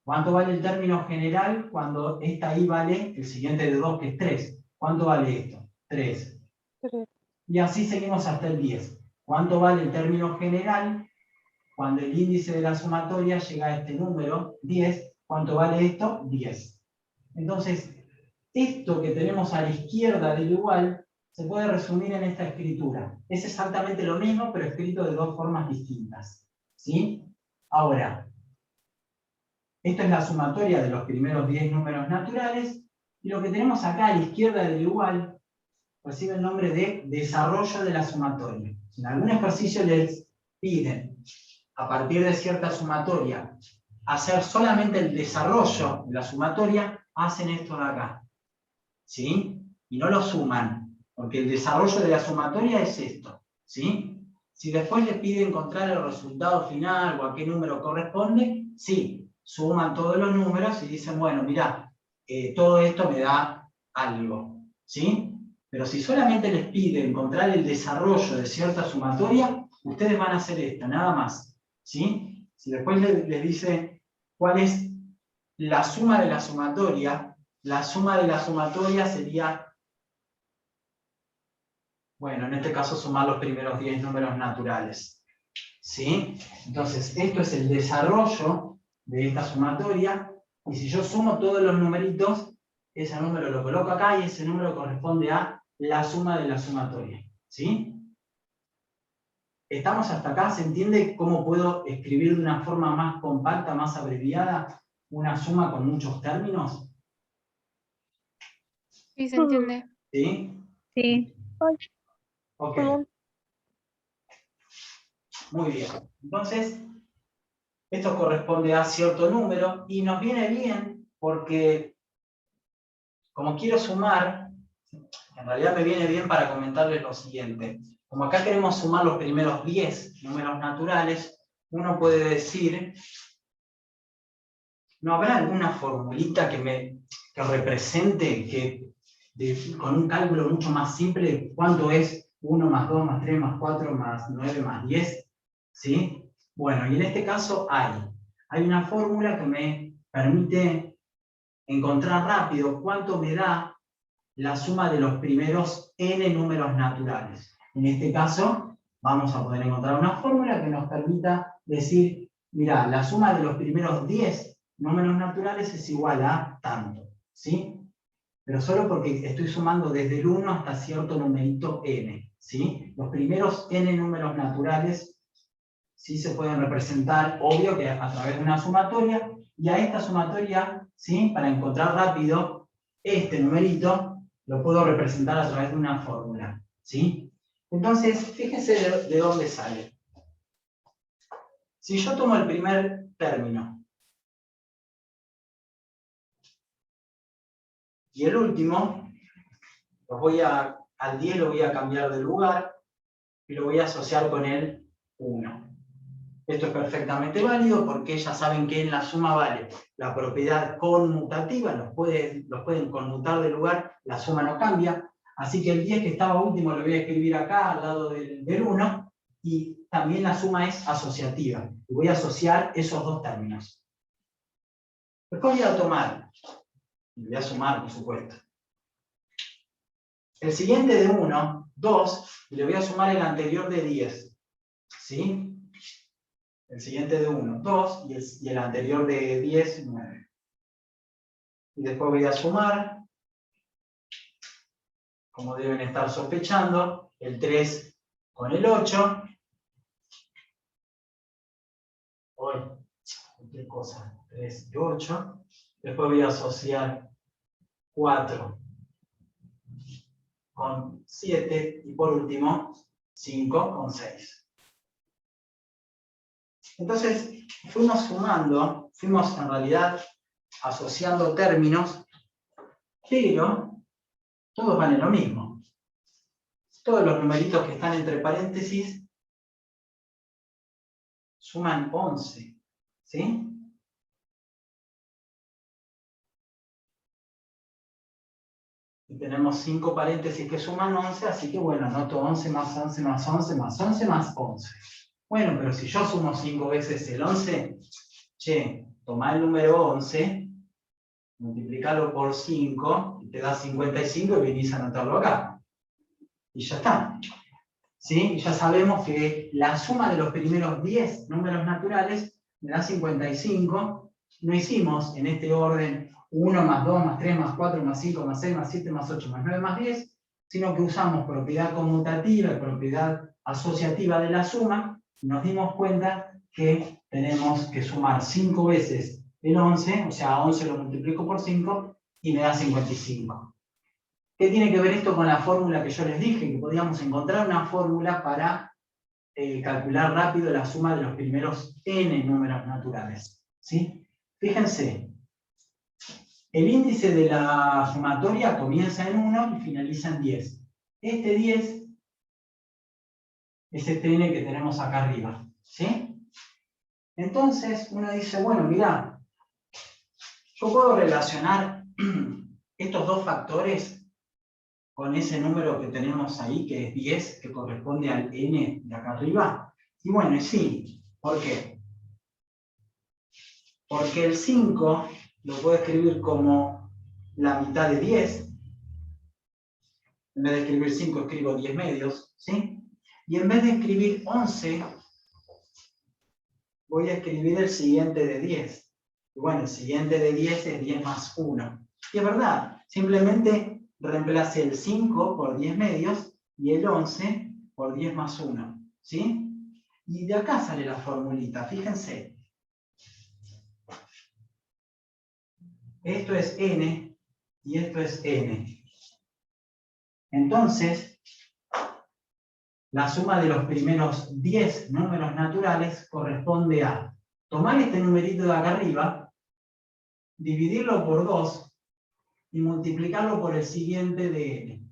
¿Cuánto vale el término general cuando esta I vale el siguiente de 2, que es 3? ¿Cuánto vale esto? 3. Y así seguimos hasta el 10. ¿Cuánto vale el término general cuando el índice de la sumatoria llega a este número, 10? ¿Cuánto vale esto? 10. Entonces, esto que tenemos a la izquierda del igual se puede resumir en esta escritura. Es exactamente lo mismo, pero escrito de dos formas distintas. ¿Sí? Ahora, esto es la sumatoria de los primeros 10 números naturales, y lo que tenemos acá a la izquierda del igual recibe el nombre de desarrollo de la sumatoria. Si en algún ejercicio les piden, a partir de cierta sumatoria, hacer solamente el desarrollo de la sumatoria, hacen esto de acá. ¿Sí? Y no lo suman, porque el desarrollo de la sumatoria es esto. ¿Sí? Si después les pide encontrar el resultado final o a qué número corresponde, sí, suman todos los números y dicen, bueno, mirá, todo esto me da algo. ¿Sí? Pero si solamente les pide encontrar el desarrollo de cierta sumatoria, ustedes van a hacer esto, nada más. ¿Sí? Si después les dice cuál es la suma de la sumatoria sería, bueno, en este caso sumar los primeros 10 números naturales. ¿Sí? Entonces, esto es el desarrollo de esta sumatoria, y si yo sumo todos los numeritos, ese número lo coloco acá y ese número corresponde a la suma de la sumatoria. ¿Sí? ¿Estamos hasta acá? ¿Se entiende cómo puedo escribir de una forma más compacta, más abreviada, una suma con muchos términos? Sí, se entiende. ¿Sí? Sí. Ok. Muy bien. Entonces, esto corresponde a cierto número y nos viene bien porque, como quiero sumar, en realidad me viene bien para comentarles lo siguiente. Como acá queremos sumar los primeros 10 números naturales, uno puede decir, ¿no habrá alguna formulita que represente con un cálculo mucho más simple cuánto es 1 más 2 más 3 más 4 más 9 más 10? ¿Sí? Bueno, y en este caso hay una fórmula que me permite encontrar rápido cuánto me da la suma de los primeros n números naturales. En este caso, vamos a poder encontrar una fórmula que nos permita decir, mira, la suma de los primeros 10 números naturales es igual a tanto. ¿Sí? Pero solo porque estoy sumando desde el 1 hasta cierto numerito n. ¿Sí? Los primeros n números naturales sí se pueden representar, obvio que a través de una sumatoria, y a esta sumatoria, ¿sí? Para encontrar rápido este numerito, lo puedo representar a través de una fórmula. ¿Sí? Entonces, fíjense de dónde sale. Si yo tomo el primer término, y el último, al 10 lo voy a cambiar de lugar, y lo voy a asociar con el 1. Esto es perfectamente válido porque ya saben que en la suma vale la propiedad conmutativa, los pueden conmutar de lugar, la suma no cambia. Así que el 10 que estaba último lo voy a escribir acá al lado del 1, y también la suma es asociativa. Y voy a asociar esos dos términos. Después voy a tomar, y voy a sumar, por supuesto, el siguiente de 1, 2, y le voy a sumar el anterior de 10. ¿Sí? El siguiente de 1, 2, y el anterior de 10, 9. Y después voy a sumar, como deben estar sospechando, el 3 con el 8. Cualquier cosa, 3 y 8. Después voy a asociar 4 con 7 y por último 5 con 6. Entonces fuimos sumando, fuimos en realidad asociando términos, pero todos valen lo mismo. Todos los numeritos que están entre paréntesis suman 11, ¿sí? Y tenemos 5 paréntesis que suman 11, así que bueno, anoto 11 más 11 más 11 más 11 más 11. Bueno, pero si yo sumo 5 veces el 11, che, toma el número 11, multiplicarlo por 5, y te da 55 y venís a anotarlo acá. Y ya está. ¿Sí? Y ya sabemos que la suma de los primeros 10 números naturales me da 55. No hicimos en este orden 1 más 2 más 3 más 4 más 5 más 6 más 7 más 8 más 9 más 10, sino que usamos propiedad conmutativa y propiedad asociativa de la suma, y nos dimos cuenta que tenemos que sumar 5 veces el 11, o sea, 11 lo multiplico por 5 y me da 55. ¿Qué tiene que ver esto con la fórmula que yo les dije? Que podíamos encontrar una fórmula para calcular rápido la suma de los primeros n números naturales. ¿Sí? Fíjense, el índice de la sumatoria comienza en 1 y finaliza en 10. Este 10 es este n que tenemos acá arriba. ¿Sí? Entonces uno dice, bueno, mirá, yo puedo relacionar estos dos factores con ese número que tenemos ahí, que es 10, que corresponde al n de acá arriba. Y bueno, sí. ¿Por qué? Porque el 5 lo puedo escribir como la mitad de 10. En vez de escribir 5, escribo 10 medios. ¿Sí? Y en vez de escribir 11, voy a escribir el siguiente de 10. Y bueno, el siguiente de 10 es 10 más 1. Y es verdad, simplemente reemplace el 5 por 10 medios y el 11 por 10 más 1. ¿Sí? Y de acá sale la formulita, fíjense. Esto es n y esto es n. Entonces, la suma de los primeros 10 números naturales corresponde a tomar este numerito de acá arriba, dividirlo por 2 y multiplicarlo por el siguiente de n.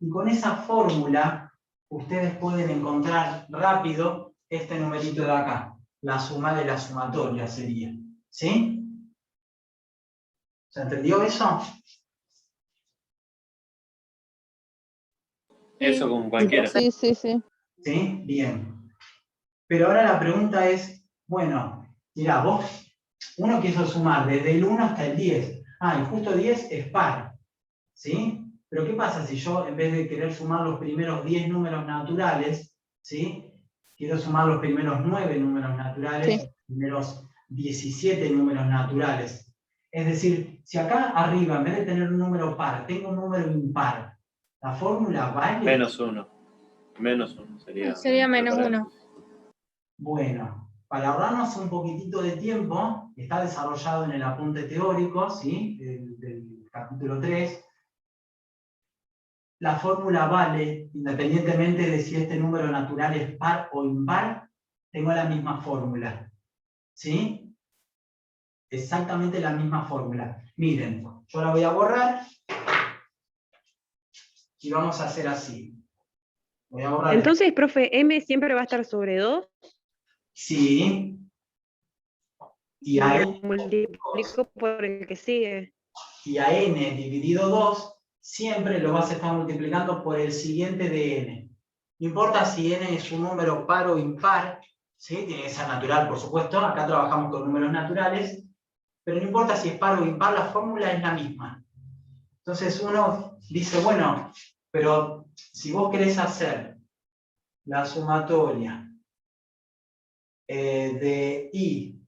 Y con esa fórmula, ustedes pueden encontrar rápido este numerito de acá. La suma de la sumatoria sería. ¿Sí? ¿Se entendió eso? Eso con cualquiera. Sí, sí, sí. ¿Sí? Bien. Pero ahora la pregunta es, bueno, mirá, uno quiso sumar desde el 1 hasta el 10. Ah, y justo 10 es par. ¿Sí? Pero ¿qué pasa si yo, en vez de querer sumar los primeros 10 números naturales, ¿sí? Quiero sumar los primeros 9 números naturales, los primeros 17 números naturales? Es decir, si acá arriba, en vez de tener un número par, tengo un número impar, ¿la fórmula vale? Menos 1. Menos 1 sería. Sería menos 1. Bueno, para ahorrarnos un poquitito de tiempo, está desarrollado en el apunte teórico, ¿sí? del capítulo 3. La fórmula vale, independientemente de si este número natural es par o impar, tengo la misma fórmula. ¿Sí? Exactamente la misma fórmula. Miren, yo la voy a borrar y vamos a hacer así. Voy a borrar. Entonces, profe, M siempre va a estar sobre 2. Sí. Y a lo multiplico por el que sigue. Y a n dividido 2, siempre lo vas a estar multiplicando por el siguiente de n. No importa si n es un número par o impar, ¿sí? Tiene que ser natural, por supuesto. Acá trabajamos con números naturales. Pero no importa si es par o impar, la fórmula es la misma. Entonces uno dice, bueno, pero si vos querés hacer la sumatoria de i,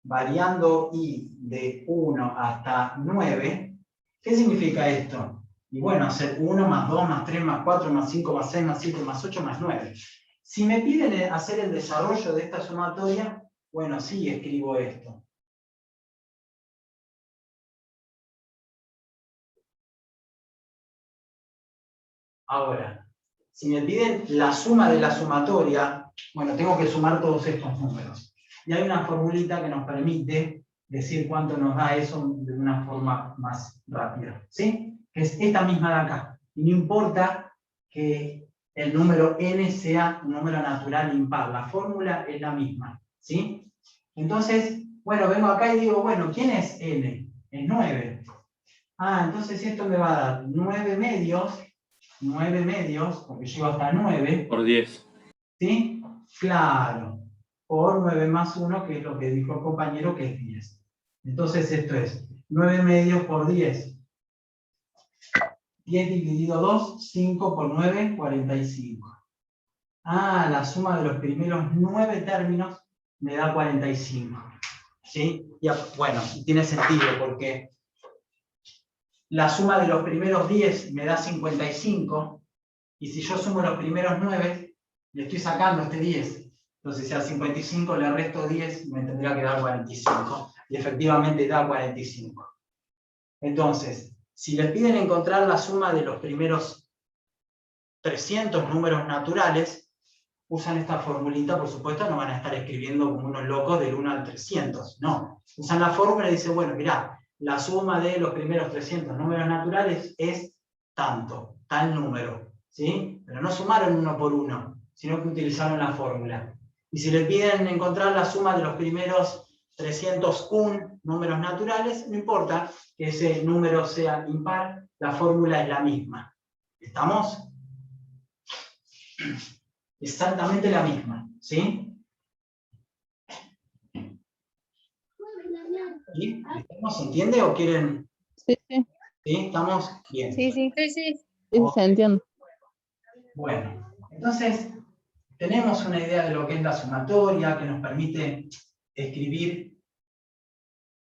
variando i de 1 hasta 9, ¿qué significa esto? Y bueno, hacer 1 más 2 más 3 más 4 más 5 más 6 más 7 más 8 más 9. Si me piden hacer el desarrollo de esta sumatoria, bueno, sí, escribo esto. Ahora, si me piden la suma de la sumatoria, bueno, tengo que sumar todos estos números. Y hay una formulita que nos permite decir cuánto nos da eso de una forma más rápida, ¿sí? Que es esta misma de acá. Y no importa que el número n sea un número natural impar, la fórmula es la misma, ¿sí? Entonces, bueno, vengo acá y digo, bueno, ¿quién es n? Es 9. Ah, entonces esto me va a dar 9 medios, porque llego hasta 9. Por 10. ¿Sí? Claro. Por 9 más 1, que es lo que dijo el compañero, que es 10. Entonces esto es 9 medios por 10. 10 dividido 2, 5 por 9, 45. Ah, la suma de los primeros 9 términos me da 45. ¿Sí? Y, bueno, tiene sentido porque la suma de los primeros 10 me da 55. Y si yo sumo los primeros 9, le estoy sacando este 10. Entonces, si al 55 le resto 10, me tendría que dar 45. Y efectivamente da 45. Entonces, si les piden encontrar la suma de los primeros 300 números naturales, usan esta formulita, por supuesto, no van a estar escribiendo como unos locos del 1 al 300. No. Usan la fórmula y dicen, bueno, mirá, la suma de los primeros 300 números naturales es tanto, tal número. ¿Sí? Pero no sumaron uno por uno, sino que utilizaron la fórmula. Y si le piden encontrar la suma de los primeros 301 números naturales, no importa que ese número sea impar, la fórmula es la misma. ¿Estamos? Exactamente la misma, ¿sí? ¿Sí? ¿Se entiende o quieren? Sí, sí. ¿Sí? ¿Estamos? Bien. Sí. Sí, se entiende. Bueno, entonces tenemos una idea de lo que es la sumatoria, que nos permite escribir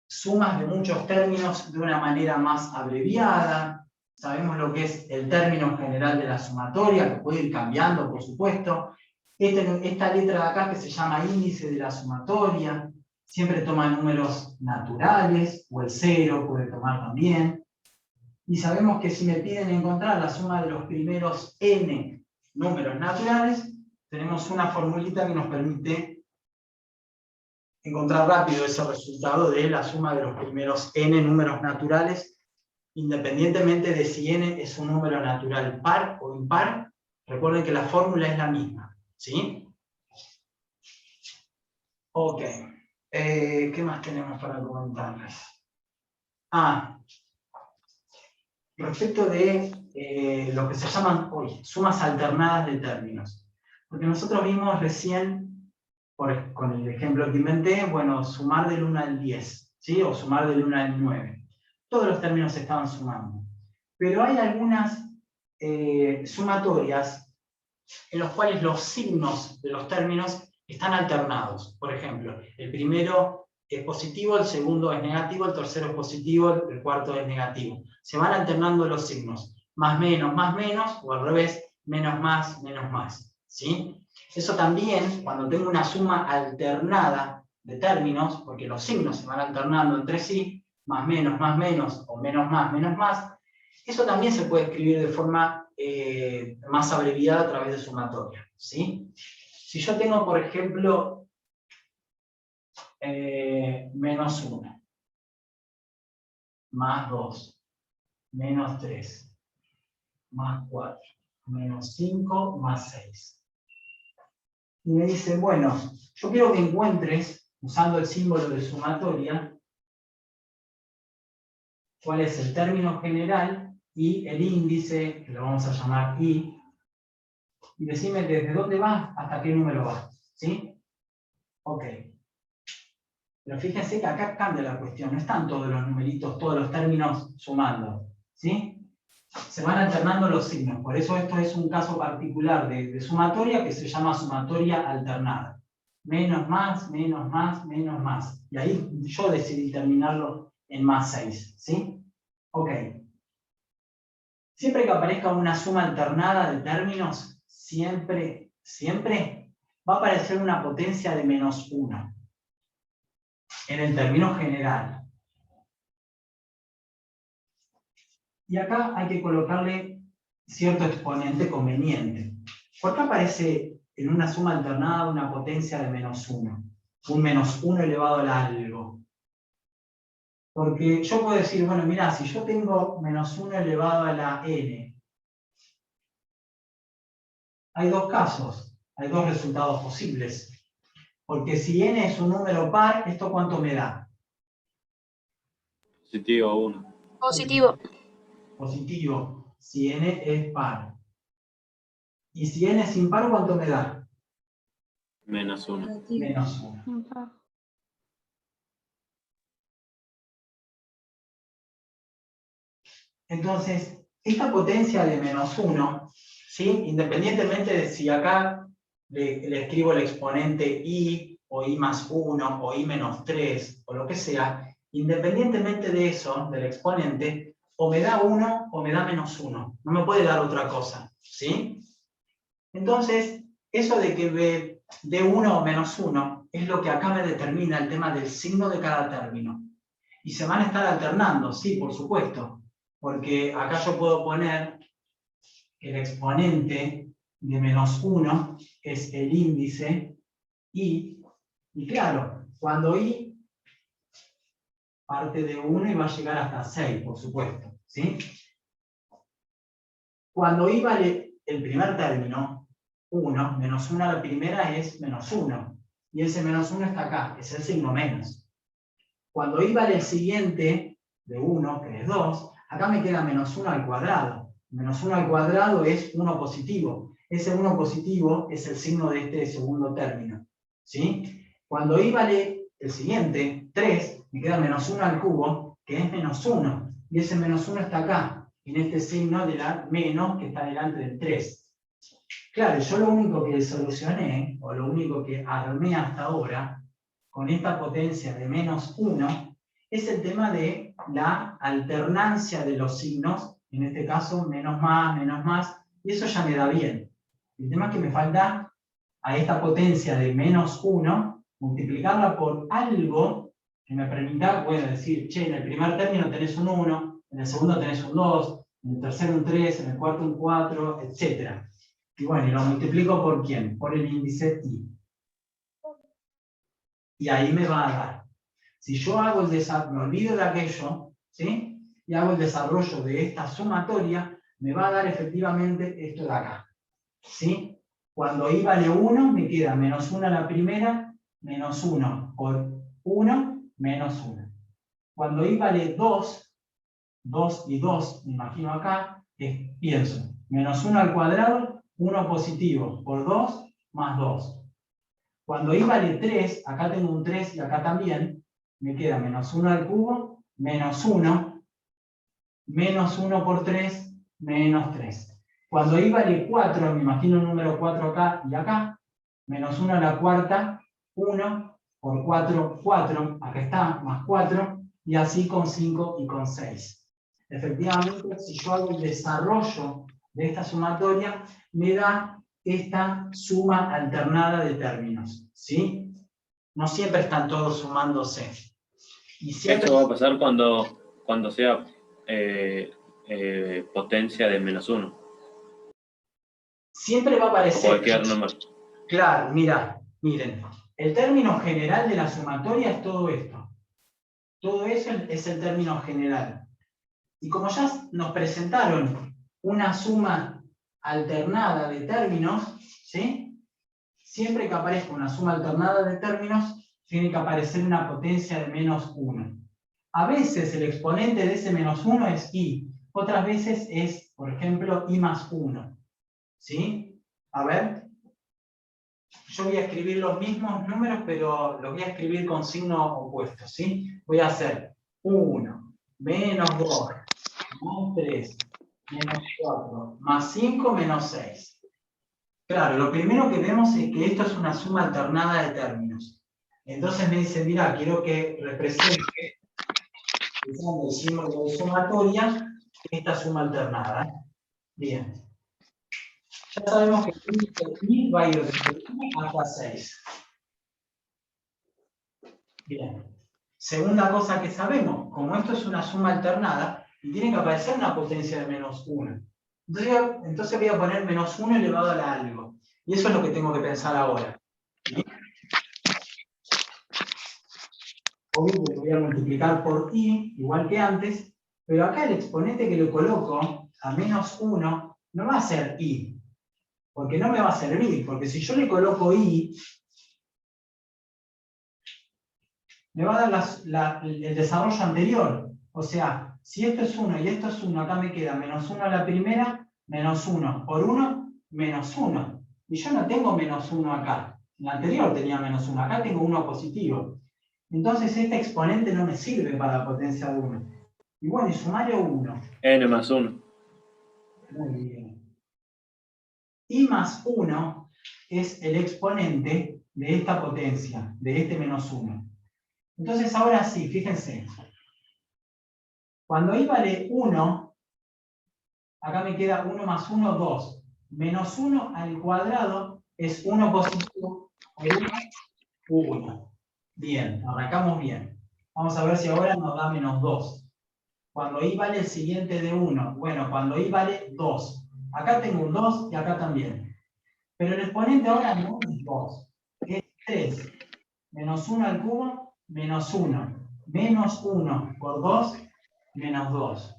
sumas de muchos términos de una manera más abreviada. Sabemos lo que es el término general de la sumatoria, que puede ir cambiando, por supuesto. Esta letra de acá que se llama índice de la sumatoria, siempre toma números naturales, o el 0 puede tomar también. Y sabemos que si me piden encontrar la suma de los primeros n números naturales, tenemos una formulita que nos permite encontrar rápido ese resultado de la suma de los primeros n números naturales, independientemente de si n es un número natural par o impar. Recuerden que la fórmula es la misma, ¿sí? Ok. ¿Qué más tenemos para comentarles? Respecto de lo que se llaman hoy sumas alternadas de términos. Porque nosotros vimos recién, con el ejemplo que inventé, bueno, sumar del 1 al 10, ¿sí? O sumar del 1 al 9. Todos los términos se estaban sumando. Pero hay algunas sumatorias en los cuales los signos de los términos están alternados. Por ejemplo, el primero es positivo, el segundo es negativo, el tercero es positivo, el cuarto es negativo. Se van alternando los signos. Más, menos, o al revés, menos, más. ¿Sí? Eso también, cuando tengo una suma alternada de términos, porque los signos se van alternando entre sí, más, menos, o menos, más, eso también se puede escribir de forma más abreviada a través de sumatoria. ¿Sí? Si yo tengo, por ejemplo, menos 1, más 2, menos 3, más 4, menos 5, más 6. Y me dicen, bueno, yo quiero que encuentres, usando el símbolo de sumatoria, cuál es el término general y el índice, que lo vamos a llamar I, y decime desde dónde va hasta qué número va. ¿Sí? Ok. Pero fíjense que acá cambia la cuestión, no están todos los numeritos, todos los términos sumando. ¿Sí? Se van alternando los signos, por eso esto es un caso particular de sumatoria que se llama sumatoria alternada. Menos, más. Y ahí yo decidí terminarlo en más 6. ¿Sí? Ok. Siempre que aparezca una suma alternada de términos, siempre va a aparecer una potencia de menos 1 en el término general. Y acá hay que colocarle cierto exponente conveniente. ¿Por qué aparece en una suma alternada una potencia de -1? Un -1 elevado al algo. Porque yo puedo decir, bueno, mirá, si yo tengo -1 elevado a la n, hay dos casos, hay dos resultados posibles. Porque si n es un número par, ¿esto cuánto me da? Positivo 1. Positivo. Positivo, si n es par. Y si n es impar, ¿cuánto me da? -1. -1. Entonces, esta potencia de -1, ¿sí? Independientemente de si acá le escribo el exponente i, o i más 1, o i menos 3, o lo que sea, independientemente de eso, del exponente, o me da 1 o me da -1. No me puede dar otra cosa, ¿sí? Entonces, eso de que de 1 o -1 es lo que acá me determina el tema del signo de cada término. Y se van a estar alternando, sí, por supuesto. Porque acá yo puedo poner que el exponente de -1 es el índice i. Y claro, cuando i parte de 1 y va a llegar hasta 6, por supuesto, ¿sí? Cuando i vale el primer término, 1, -1 a la primera es -1. Y ese -1 está acá, es el signo menos. Cuando i vale el siguiente, de 1, que es 2, acá me queda -1 al cuadrado. -1 al cuadrado es 1 positivo. Ese 1 positivo es el signo de este segundo término, ¿sí? Cuando i vale el siguiente, 3, me queda -1 al cubo, que es -1. Y ese -1 está acá, en este signo de la menos que está delante del 3. Claro, yo lo único que solucioné, o lo único que armé hasta ahora, con esta potencia de -1, es el tema de la alternancia de los signos, en este caso menos más, y eso ya me da bien. El tema es que me falta a esta potencia de -1, multiplicarla por algo que me permita, bueno, decir, che, en el primer término tenés un 1, en el segundo tenés un 2, en el tercero un 3, en el cuarto un 4, etc. Y bueno, y lo multiplico por ¿quién? Por el índice i. Y ahí me va a dar. Si yo hago el desarrollo, me olvido de aquello, ¿sí? Y hago el desarrollo de esta sumatoria, me va a dar efectivamente esto de acá, ¿sí? Cuando i vale 1, me queda -1 a la primera, -1 por 1, -1. Cuando i vale 2, 2 y 2, me imagino acá, pienso, -1 al cuadrado, 1 positivo, por 2, más 2. Cuando i vale 3, acá tengo un 3 y acá también, me queda -1 al cubo, -1, -1 por 3, -3. Cuando i vale 4, me imagino un número 4 acá y acá, -1 a la cuarta, 1 por 4, 4, acá está, más 4, y así con 5 y con 6. Efectivamente, si yo hago el desarrollo de esta sumatoria, me da esta suma alternada de términos, ¿sí? No siempre están todos sumándose. Y siempre... Esto va a pasar cuando sea potencia de -1. Siempre va a aparecer... O cualquier número. Claro, miren. El término general de la sumatoria es todo esto. Todo eso es el término general. Y como ya nos presentaron una suma alternada de términos, ¿sí? Siempre que aparezca una suma alternada de términos, tiene que aparecer una potencia de -1. A veces el exponente de ese -1 es i, otras veces es, por ejemplo, i más 1. ¿Sí? A ver. Yo voy a escribir los mismos números, pero los voy a escribir con signo opuesto, ¿sí? Voy a hacer 1, menos 2, más 3, menos 4, más 5, menos 6. Claro, lo primero que vemos es que esto es una suma alternada de términos. Entonces me dice, mira, quiero que represente, usando el símbolo de sumatoria, esta suma alternada. Bien. Ya sabemos que el índice i va a ir desde 1 hasta 6. Bien. Segunda cosa que sabemos, como esto es una suma alternada, y tiene que aparecer una potencia de -1. Entonces voy a poner menos 1 elevado a la algo. Y eso es lo que tengo que pensar ahora. ¿Sí? Obvio que lo voy a multiplicar por i, igual que antes, pero acá el exponente que le coloco a menos 1 no va a ser i, porque no me va a servir, porque si yo le coloco i, me va a dar el desarrollo anterior. O sea, si esto es 1 y esto es 1, acá me queda menos 1 a la primera, menos 1 por 1, menos 1. Y yo no tengo menos 1 acá. En la anterior tenía menos 1, acá tengo 1 positivo. Entonces este exponente no me sirve para la potencia de 1. Y bueno, y sumario 1. N más 1. Muy bien. I más 1 es el exponente de esta potencia, de este menos 1. Entonces ahora sí, fíjense. Cuando i vale 1, acá me queda 1 más 1, 2. Menos 1 al cuadrado es 1 positivo por 1. Bien, arrancamos bien. Vamos a ver si ahora nos da menos 2. Cuando i vale el siguiente de 1. Bueno, cuando i vale 2. Acá tengo un 2 y acá también. Pero el exponente ahora no es 2. Es 3. Menos 1 al cubo, menos 1. Menos 1 por 2, menos 2.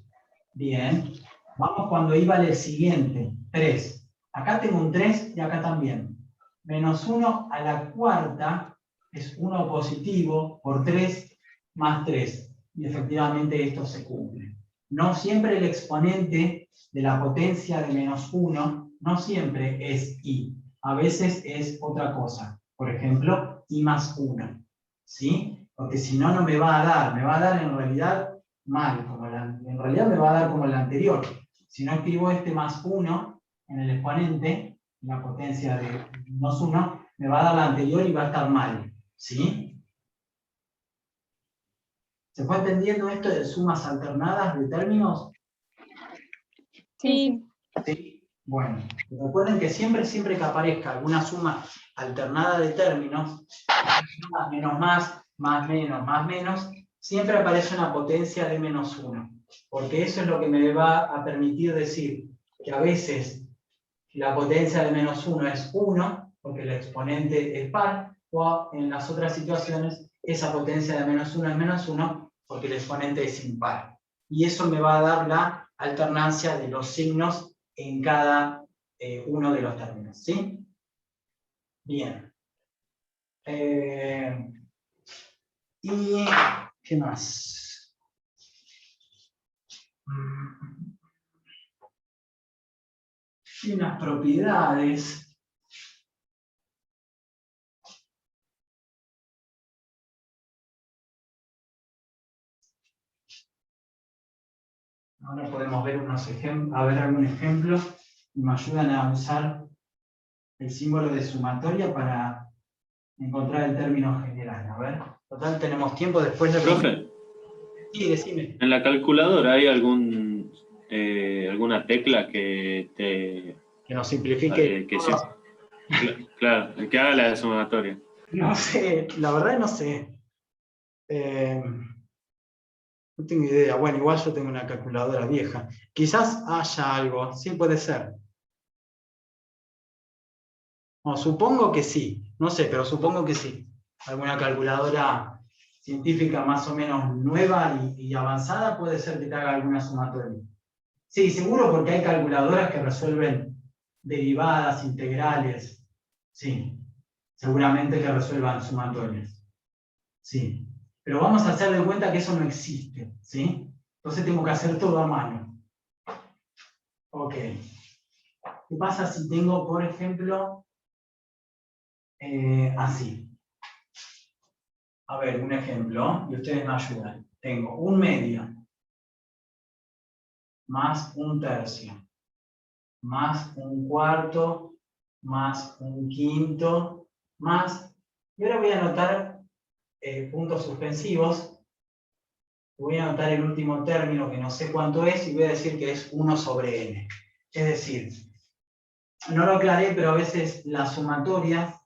Bien. Vamos cuando i vale el siguiente. 3. Acá tengo un 3 y acá también. Menos 1 a la cuarta es 1 positivo por 3 más 3. Y efectivamente esto se cumple. No siempre el exponente de la potencia de menos 1, no siempre es i. A veces es otra cosa. Por ejemplo, i más 1. ¿Sí? Porque si no, no me va a dar. Me va a dar en realidad mal. En realidad me va a dar como el anterior. Si no escribo este más 1 en el exponente, la potencia de menos 1, me va a dar la anterior y va a estar mal. ¿Sí? ¿Se fue entendiendo esto de sumas alternadas de términos? Sí. Sí. Bueno, recuerden que siempre que aparezca alguna suma alternada de términos, más menos, siempre aparece una potencia de menos 1. Porque eso es lo que me va a permitir decir que a veces la potencia de menos 1 es 1, porque el exponente es par, o en las otras situaciones esa potencia de menos 1 es menos 1, porque el exponente es impar. Y eso me va a dar la alternancia de los signos en cada uno de los términos. ¿Sí? Bien. ¿Y qué más? Y unas propiedades. Ahora podemos ver unos ejemplos, a ver algún ejemplo y me ayudan a usar el símbolo de sumatoria para encontrar el término general. A ver, total tenemos tiempo después de... Profe. Sí, decime. ¿En la calculadora hay alguna tecla que te... que nos simplifique? Claro, que haga la sumatoria. No sé, la verdad no sé. No tengo idea. Bueno, igual yo tengo una calculadora vieja. Quizás haya algo. Sí, puede ser. No, supongo que sí. No sé, pero supongo que sí. Alguna calculadora científica más o menos nueva y avanzada puede ser que te haga alguna sumatoria. Sí, seguro, porque hay calculadoras que resuelven derivadas, integrales. Sí, seguramente que resuelvan sumatorias. Sí. Pero vamos a hacer de cuenta que eso no existe, ¿sí? Entonces tengo que hacer todo a mano. Ok. ¿Qué pasa si tengo, por ejemplo, así? A ver, un ejemplo, y ustedes me ayudan. Tengo un medio, más un tercio, más un cuarto, más un quinto, más... Y ahora voy a anotar puntos suspensivos. Voy a anotar el último término que no sé cuánto es y voy a decir que es 1 sobre n. Es decir, no lo aclaré, pero a veces las sumatorias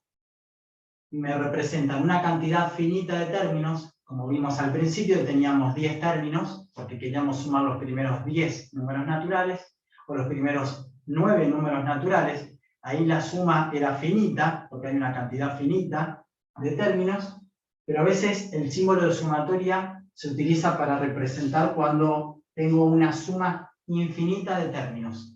me representan una cantidad finita de términos. Como vimos al principio, teníamos 10 términos, porque queríamos sumar los primeros 10 números naturales. o los primeros 9 números naturales, ahí la suma era finita, porque hay una cantidad finita de términos, pero a veces el símbolo de sumatoria se utiliza para representar cuando tengo una suma infinita de términos.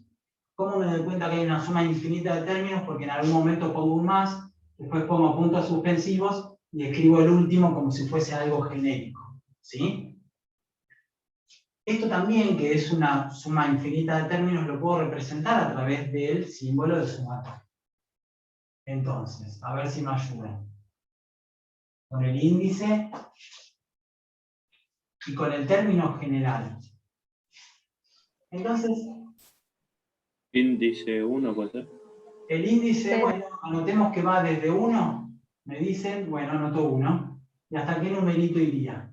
¿Cómo me doy cuenta que hay una suma infinita de términos? Porque en algún momento pongo un más, después pongo puntos suspensivos y escribo el último como si fuese algo genérico. ¿Sí? Esto también, que es una suma infinita de términos, lo puedo representar a través del símbolo de sumatoria. Entonces, a ver si me ayuda. Con el índice y con el término general. Entonces, Índice 1, ¿puede ser? el índice, Sí. bueno, anotemos que va desde 1, me dicen, bueno, anoto 1, ¿y hasta qué numerito iría?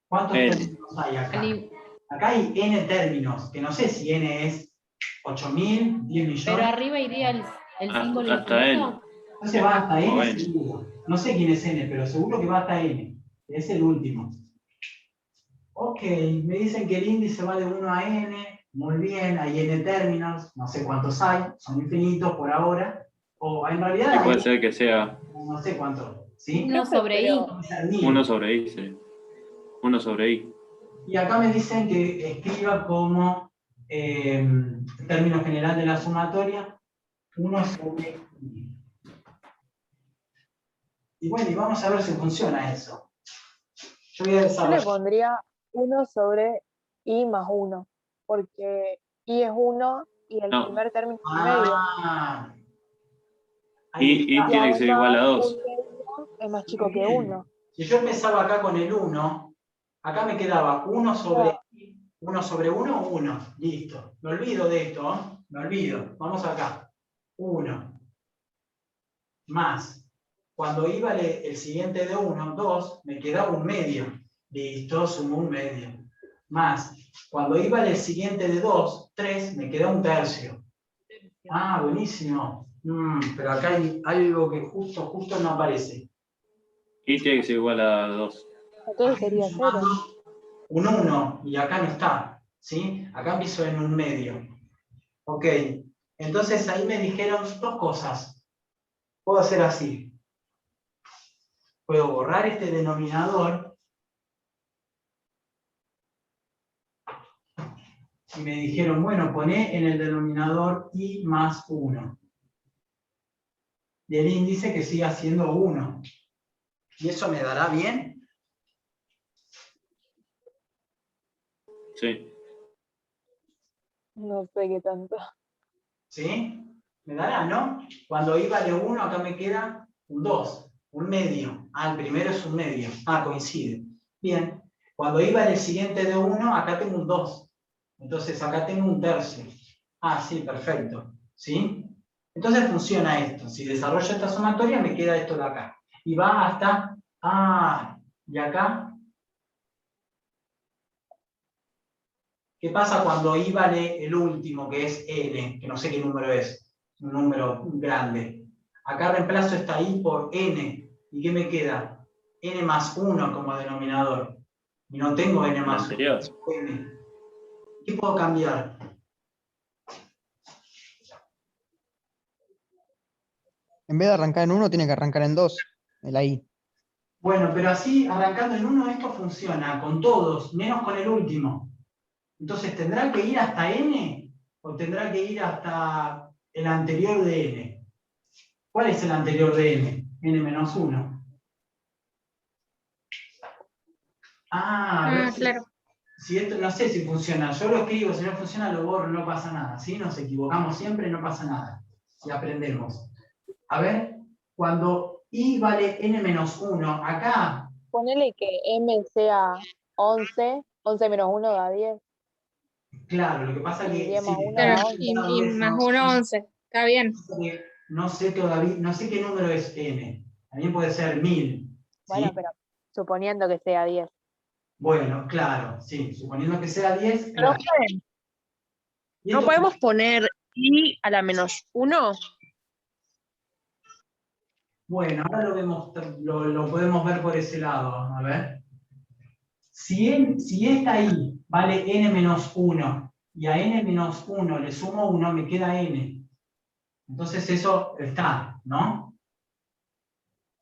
¿Cuántos N. términos hay acá? Ani- Acá hay n términos, que no sé si n es 8.000, 10 millones. Pero arriba iría el símbolo Hasta infinito. Entonces va hasta n, Bueno. seguro. No sé quién es n, pero seguro que va hasta n. Es el último. Ok, me dicen que el índice va de 1 a n. Muy bien, hay n términos. No sé cuántos hay. Son infinitos por ahora. O en realidad Y hay puede ser que sea no sé cuántos. ¿Sí? 1 sobre i. Puede ser 1000. 1 sobre i. Sí. 1 sobre i. Y acá me dicen que escriba como término general de la sumatoria 1 sobre i. Y bueno, y vamos a ver si funciona eso. Yo voy a Yo le desarrollar. pondría 1 sobre i más 1, porque i es 1 y el No. primer término es medio. Ah, ahí I está. tiene que ser igual a 2. Un medio es más chico que 1. Si yo empezaba acá con el 1, acá me quedaba 1 sobre 1, 1. Listo. Me olvido de esto, ¿eh? Me olvido. Vamos acá. 1. Más. Cuando iba el siguiente de 1, 2, me quedaba un medio. Listo, sumo un medio. Más. Cuando iba el siguiente de 2, 3, me queda un tercio. Ah, buenísimo. Pero acá hay algo que justo no aparece. I tiene que ser igual a 2. Entonces sería 0. Un 1, y acá no está. ¿Sí? Acá empiezo en un medio. Ok. Entonces ahí me dijeron dos cosas. Puedo hacer así. Puedo borrar este denominador. Y me dijeron, bueno, poné en el denominador i más 1. Y el índice que siga siendo 1. ¿Y eso me dará bien? Sí. No sé qué tanto. ¿Sí? Me dará, ¿no? Cuando i vale 1, acá me queda un 2, un medio. Ah, el primero es un medio. Ah, coincide. Bien. Cuando i vale el siguiente de 1, acá tengo un 2. Entonces acá tengo un tercio. Ah, sí, perfecto. ¿Sí? Entonces funciona esto. Si desarrollo esta sumatoria, me queda esto de acá. Y va hasta... Ah, y acá... ¿Qué pasa cuando i vale el último, que es n? Que no sé qué número es. Un número grande. Acá reemplazo esta i por n. ¿Y qué me queda? N más 1 como denominador. Y no tengo n más 1. N. ¿Qué puedo cambiar? En vez de arrancar en 1, tiene que arrancar en 2. El ahí. Bueno, pero así, arrancando en 1, esto funciona con todos, menos con el último. Entonces, ¿tendrá que ir hasta n? ¿O tendrá que ir hasta el anterior de n? ¿Cuál es el anterior de n? N menos 1. Ah, a ver claro. si esto, no sé si funciona. Yo lo escribo, si no funciona lo borro, no pasa nada. ¿Sí? Nos equivocamos siempre, no pasa nada. Si aprendemos. A ver, cuando i vale n menos 1, acá... Ponele que m sea 11, 11 menos 1 da 10. Claro, lo que pasa es Y que... 10 más sí, 1 Claro, da 11. y más 1, 11. Está bien. no sé todavía, no sé qué número es n. También puede ser 1000. Bueno, ¿sí? pero suponiendo que sea 10. Bueno, claro, sí. Suponiendo que sea 10, claro. Profe, Y ¿no esto- podemos poner i a la menos 1? Bueno, ahora lo vemos, lo podemos ver por ese lado. A ver. Si esta i vale n menos 1 y a n menos 1 le sumo 1, me queda n. Entonces eso está, ¿no?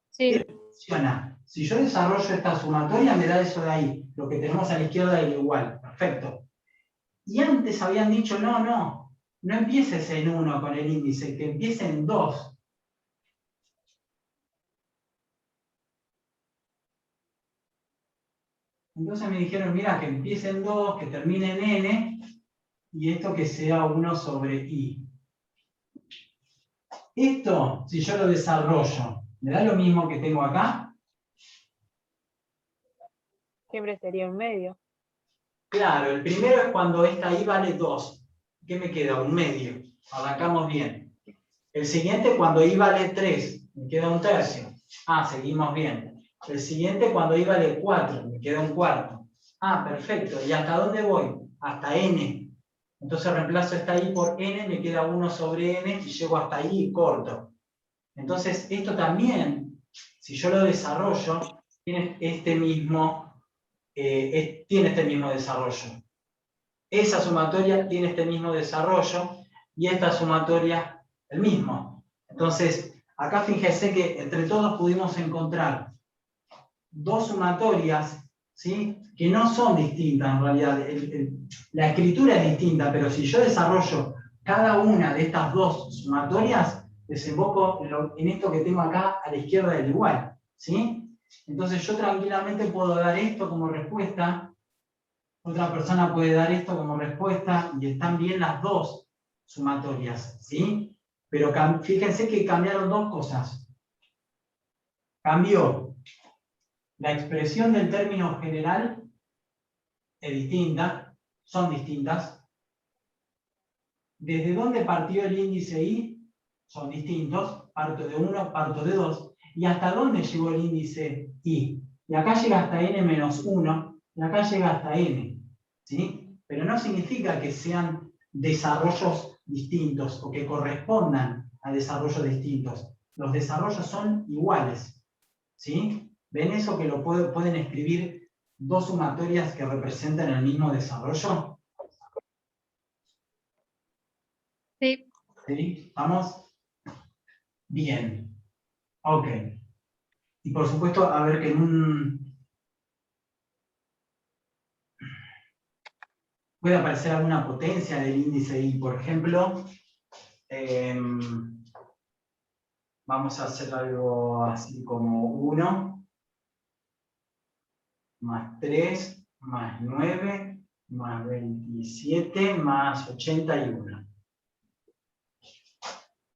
Sí. ¿Qué funciona? Si yo desarrollo esta sumatoria, me da eso de ahí, lo que tenemos a la izquierda del igual. Perfecto. Y antes habían dicho, no empieces en 1 con el índice, que empiece en 2. Entonces me dijeron, mira, que empiece en 2, que termine en n, y esto que sea 1 sobre i. Esto, si yo lo desarrollo, ¿me da lo mismo que tengo acá? Siempre sería un medio. Claro, el primero es cuando esta i vale 2. ¿Qué me queda? Un medio. Arrancamos bien. El siguiente cuando i vale 3. Me queda un tercio. Ah, seguimos bien. El siguiente cuando i vale 4. Me queda un cuarto. Ah, perfecto. ¿Y hasta dónde voy? Hasta n. Entonces reemplazo esta i por n, me queda 1 sobre n y llego hasta ahí y corto. Entonces esto también, si yo lo desarrollo, tiene este mismo desarrollo. Esa sumatoria tiene este mismo desarrollo y esta sumatoria el mismo. Entonces, acá fíjense que entre todos pudimos encontrar dos sumatorias, ¿sí?, que no son distintas en realidad. La escritura es distinta, pero si yo desarrollo cada una de estas dos sumatorias, desemboco en esto que tengo acá a la izquierda del igual, ¿sí? Entonces yo tranquilamente puedo dar esto como respuesta, otra persona puede dar esto como respuesta, y están bien las dos sumatorias, ¿sí? Pero fíjense que cambiaron dos cosas. Cambió la expresión del término general, es distinta, son distintas. ¿Desde dónde partió el índice i? Son distintos, parto de 1, parto de 2. ¿Y hasta dónde llegó el índice i? Y acá llega hasta n menos 1, y acá llega hasta n, ¿sí? Pero no significa que sean desarrollos distintos o que correspondan a desarrollos distintos. Los desarrollos son iguales, ¿sí? ¿Ven eso que lo pueden escribir dos sumatorias que representan el mismo desarrollo? Sí. ¿Sí? ¿Vamos? Bien. Ok. Y por supuesto, a ver que en un... puede aparecer alguna potencia del índice i. Por ejemplo, vamos a hacer algo así como 1 más 3 más 9 más 27 más 81.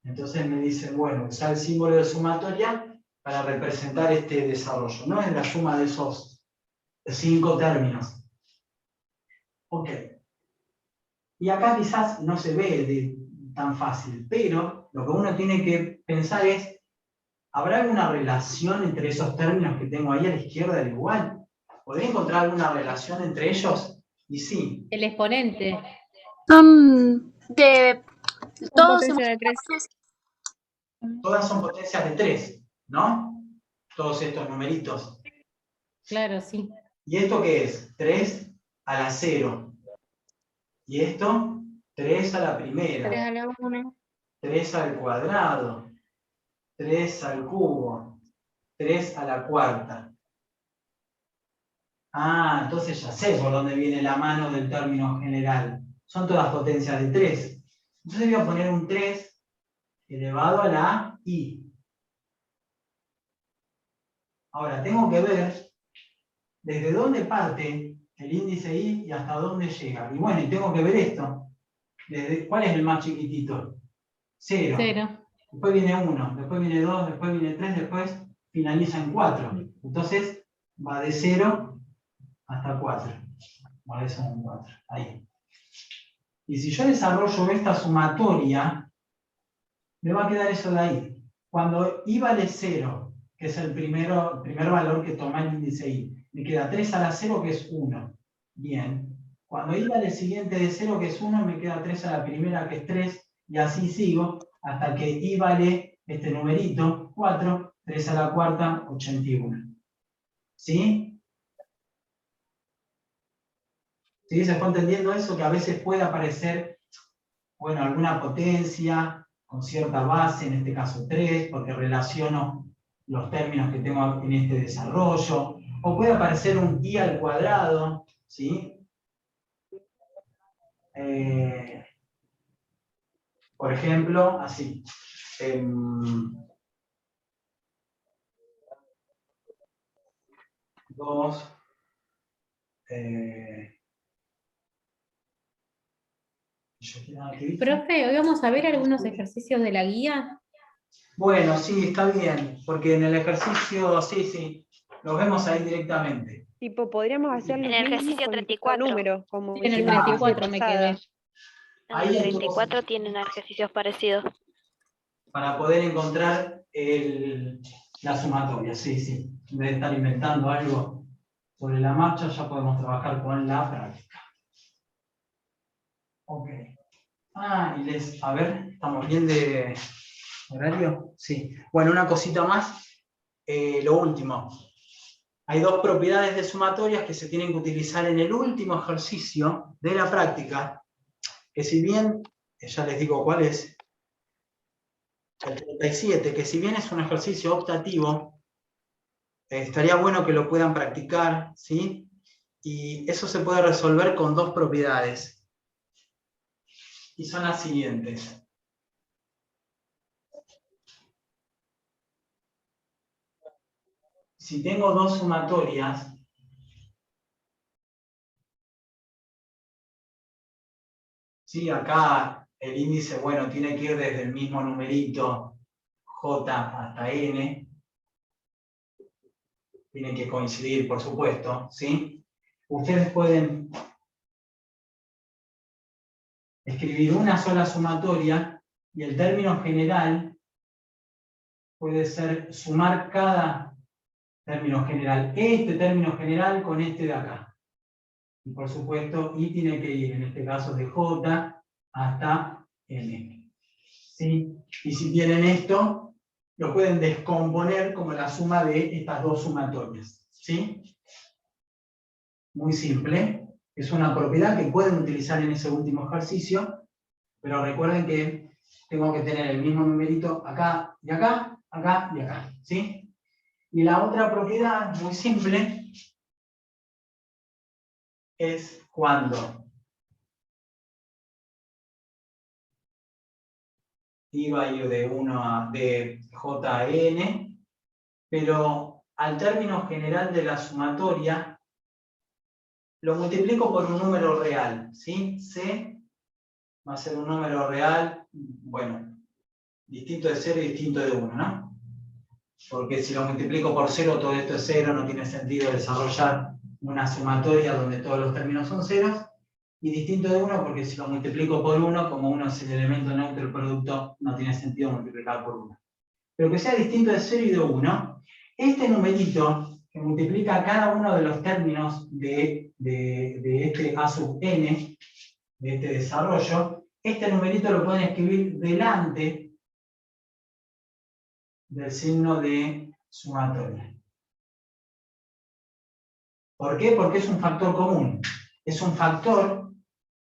Entonces me dicen, bueno, usar el símbolo de sumatoria para representar este desarrollo. No es la suma de esos 5 términos. Ok. Y acá quizás no se ve tan fácil, pero lo que uno tiene que pensar es, ¿habrá alguna relación entre esos términos que tengo ahí a la izquierda del igual? ¿Podría encontrar alguna relación entre ellos? Y sí. El exponente. Son de... Todos Potencia de 3. Todas son potencias de 3, ¿no? Todos estos numeritos. Claro, sí. ¿Y esto qué es? 3 a la 0. ¿Y esto? 3 a la primera. 3 a la 1. 3 al cuadrado. 3 al cubo. 3 a la cuarta. Ah, entonces ya sé por dónde viene la mano del término general. Son todas potencias de 3. Entonces voy a poner un 3 elevado a la i. Ahora, tengo que ver desde dónde parte el índice i y hasta dónde llega. Y bueno, y tengo que ver esto. ¿Cuál es el más chiquitito? 0. 0. Después viene 1, después viene 2, después viene 3, después finaliza en 4. Entonces va de 0 hasta 4. Va de eso en 4. Ahí. Y si yo desarrollo esta sumatoria, me va a quedar eso de ahí. Cuando i vale 0, que es el primer valor que toma el índice i, me queda 3 a la 0, que es 1. Bien. Cuando i vale el siguiente de 0, que es 1, me queda 3 a la primera, que es 3, y así sigo, hasta que i vale este numerito, 4, 3 a la cuarta, 81. ¿Sí? ¿Sí? ¿Se fue entendiendo eso? Que a veces puede aparecer, bueno, alguna potencia con cierta base, en este caso 3, porque relaciono los términos que tengo en este desarrollo. O puede aparecer un i al cuadrado, ¿sí? Por ejemplo, así. 2. Profe, hoy vamos a ver algunos ejercicios de la guía. Bueno, sí, está bien, porque en el ejercicio, sí, los vemos ahí directamente. Tipo, podríamos hacer En los el mismos ejercicio con 34. números, como En el hicimos la clase 34 me pasada. quedé. En Ahí el entonces, 34 tienen ejercicios parecidos. para poder encontrar la sumatoria, sí. En vez de estar inventando algo sobre la marcha, ya podemos trabajar con la práctica. Ok. A ver, ¿estamos bien de horario? Sí. Bueno, una cosita más. Lo último. Hay dos propiedades de sumatorias que se tienen que utilizar en el último ejercicio de la práctica, que si bien, ya les digo cuál es, el 37, que si bien es un ejercicio optativo, estaría bueno que lo puedan practicar, ¿sí? Y eso se puede resolver con dos propiedades. Y son las siguientes. Si tengo dos sumatorias, ¿sí? Acá el índice, bueno, tiene que ir desde el mismo numerito J hasta N. Tienen que coincidir, por supuesto, ¿sí? Ustedes pueden escribir una sola sumatoria y el término general puede ser sumar cada término general. Este término general con este de acá. Y por supuesto, y tiene que ir, en este caso, de J hasta N. ¿Sí? Y si tienen esto, lo pueden descomponer como la suma de estas dos sumatorias. ¿Sí? Muy simple. Es una propiedad que pueden utilizar en ese último ejercicio, pero recuerden que tengo que tener el mismo numerito acá y acá, acá y acá. ¿Sí? Y la otra propiedad, muy simple, es cuando i va a ir de J a N, pero al término general de la sumatoria lo multiplico por un número real, ¿sí? C va a ser un número real, bueno, distinto de 0 y distinto de 1, ¿no? Porque si lo multiplico por 0, todo esto es 0, no tiene sentido desarrollar una sumatoria donde todos los términos son ceros. Y distinto de 1 porque si lo multiplico por 1, como 1 es el elemento neutro del producto, no tiene sentido multiplicar por 1. Pero que sea distinto de 0 y de 1, este numerito que multiplica cada uno de los términos de este A sub n, de este desarrollo, este numerito lo pueden escribir delante del signo de sumatoria. ¿Por qué? Porque es un factor común. Es un factor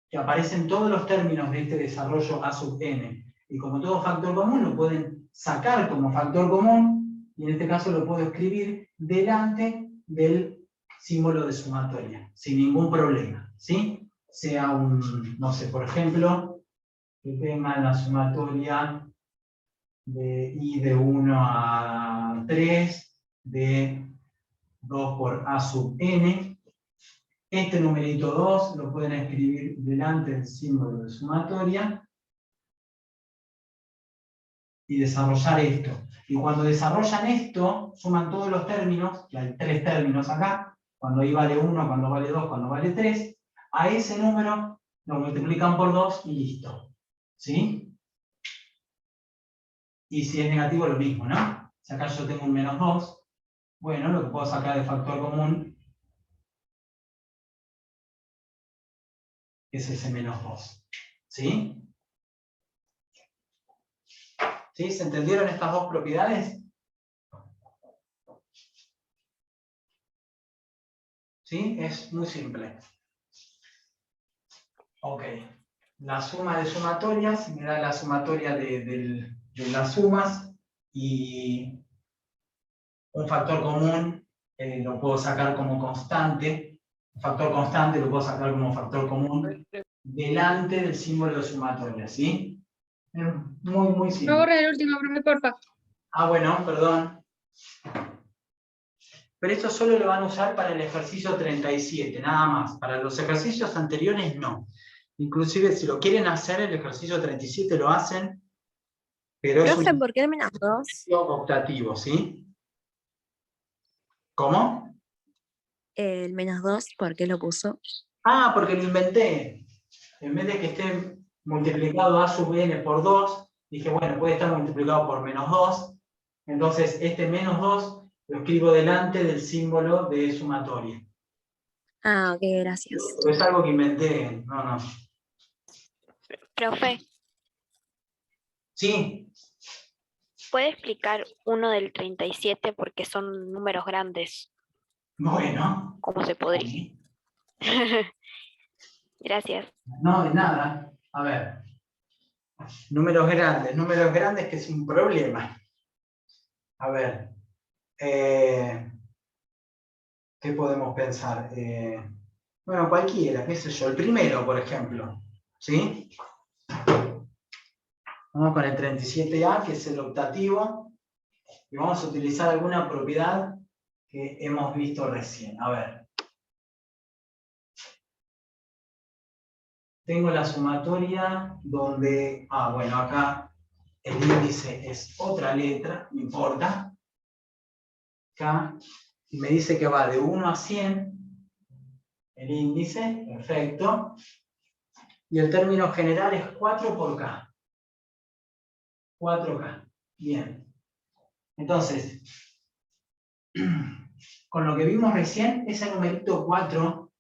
que aparece en todos los términos de este desarrollo A sub n. Y como todo factor común, lo pueden sacar como factor común, y en este caso lo puedo escribir delante del símbolo de sumatoria, sin ningún problema, ¿sí? Sea un, no sé, por ejemplo, que tenga la sumatoria de i de 1 a 3, de 2 por A sub n. Este numerito 2 lo pueden escribir delante del símbolo de sumatoria y desarrollar esto. Y cuando desarrollan esto, suman todos los términos, que hay 3 términos acá, cuando i vale 1, cuando vale 2, cuando vale 3, a ese número lo multiplican por 2 y listo. ¿Sí? Y si es negativo, lo mismo, ¿no? Si acá yo tengo un menos 2, bueno, lo que puedo sacar de factor común es ese menos 2. ¿Sí? ¿Sí? ¿Se entendieron estas dos propiedades? ¿Sí? Es muy simple. Ok. La suma de sumatorias me da la sumatoria de las sumas y un factor común lo puedo sacar como constante. Un factor constante lo puedo sacar como factor común delante del símbolo de sumatoria, ¿sí? Es muy, muy No simple. borres el último, porfa. Ah, bueno, perdón. Pero esto solo lo van a usar para el ejercicio 37, nada más. Para los ejercicios anteriores no. Inclusive si lo quieren hacer, el ejercicio 37 lo hacen, pero es Profe, un ¿por qué el menos 2? ejercicio optativo, ¿sí? ¿Cómo? El menos 2, ¿por qué lo puso? Ah, porque lo inventé. En vez de que esté multiplicado a sub n por 2, dije, bueno, puede estar multiplicado por menos 2. Entonces, este menos 2 lo escribo delante del símbolo de sumatoria. Ah, ok, gracias. Pero es algo que inventé, no. Profe, Sí, ¿puede explicar uno del 37 porque son números grandes? bueno. ¿Cómo se podría? Gracias. No, de nada. A ver. Números grandes que es un problema. A ver. ¿Qué podemos pensar? Bueno, cualquiera, qué sé yo. El primero, por ejemplo. ¿Sí? Vamos con el 37A, que es el optativo. Y vamos a utilizar alguna propiedad que hemos visto recién. A ver. Tengo la sumatoria donde, bueno, acá el índice es otra letra, no importa. Acá, y me dice que va de 1 a 100, el índice, perfecto. Y el término general es 4 por K. 4K, bien. Entonces, con lo que vimos recién, ese numerito 4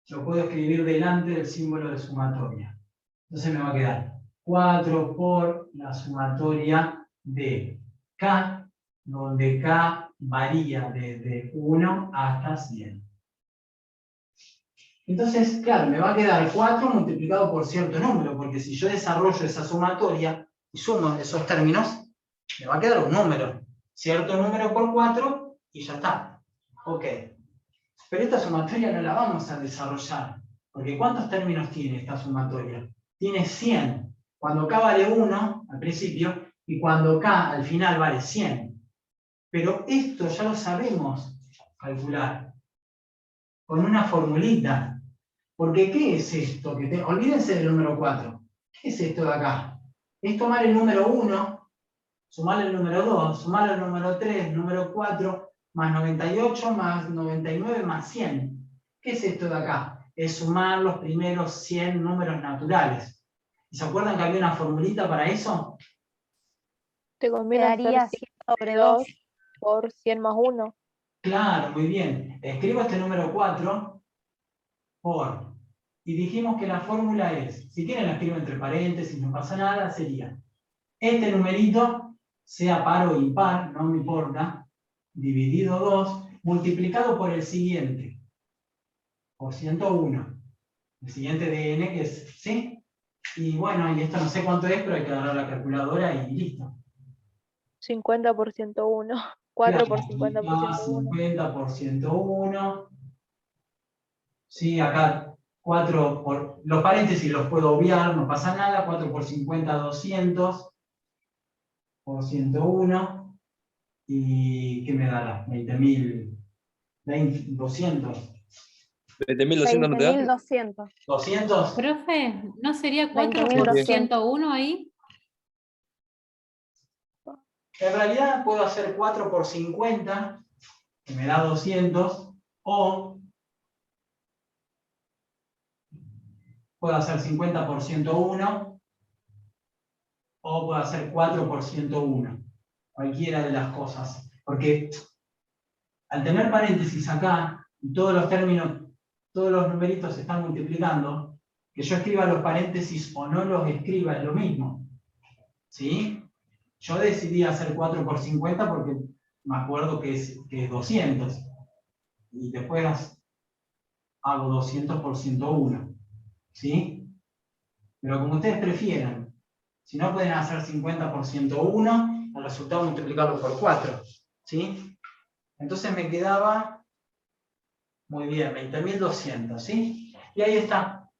lo puedo escribir delante del símbolo de sumatoria. Entonces me va a quedar 4 por la sumatoria de K, donde K varía desde 1 hasta 100. Entonces, claro, me va a quedar 4 multiplicado por cierto número, porque si yo desarrollo esa sumatoria y sumo esos términos, me va a quedar un número. Cierto número por 4 y ya está. Ok. Pero esta sumatoria no la vamos a desarrollar, porque ¿cuántos términos tiene esta sumatoria? Tiene 100. Cuando K vale 1 al principio y cuando K al final vale 100. Pero esto ya lo sabemos calcular con una formulita. Porque ¿qué es esto? Olvídense del número 4. ¿Qué es esto de acá? Es tomar el número 1, sumar el número 2, sumar el número 3, número 4, más 98, más 99, más 100. ¿Qué es esto de acá? Es sumar los primeros 100 números naturales. ¿Se acuerdan que había una formulita para eso? Te conviene hacer Quedaría 100 sobre sobre 2 2. por 100 más 1. Claro, muy bien. Escribo este número 4 por... Y dijimos que la fórmula es, si quieren la escribo entre paréntesis, no pasa nada, sería este numerito, sea par o impar, no me importa, dividido 2, multiplicado por el siguiente, por 101. El siguiente de n, que es, ¿sí? Y bueno, y esto no sé cuánto es, pero hay que agarrar la calculadora y listo. 50 por 101. 4 por 50 por 101. 50 por 101. Sí, acá 4 por... Los paréntesis los puedo obviar, no pasa nada. 4 por 50, 200. Por 101. ¿Y qué me dará? 20.000. 200. 20.200 no te da. 20.200. 200. Profe, ¿no sería 4 por 20.200. 101 ahí? En realidad puedo hacer 4 por 50, que me da 200, o puedo hacer 50 por 101, o puedo hacer 4 por 101. Cualquiera de las cosas. Porque al tener paréntesis acá, y todos los términos, todos los numeritos se están multiplicando, que yo escriba los paréntesis o no los escriba es lo mismo. ¿Sí? Yo decidí hacer 4 por 50 porque me acuerdo que es 200. Y después hago 200 por 101. ¿sí? Pero como ustedes prefieran, si no pueden hacer 50 por 101, el resultado multiplicarlo por 4, ¿sí? Entonces me quedaba, muy bien, 20.200, ¿sí? Y ahí está.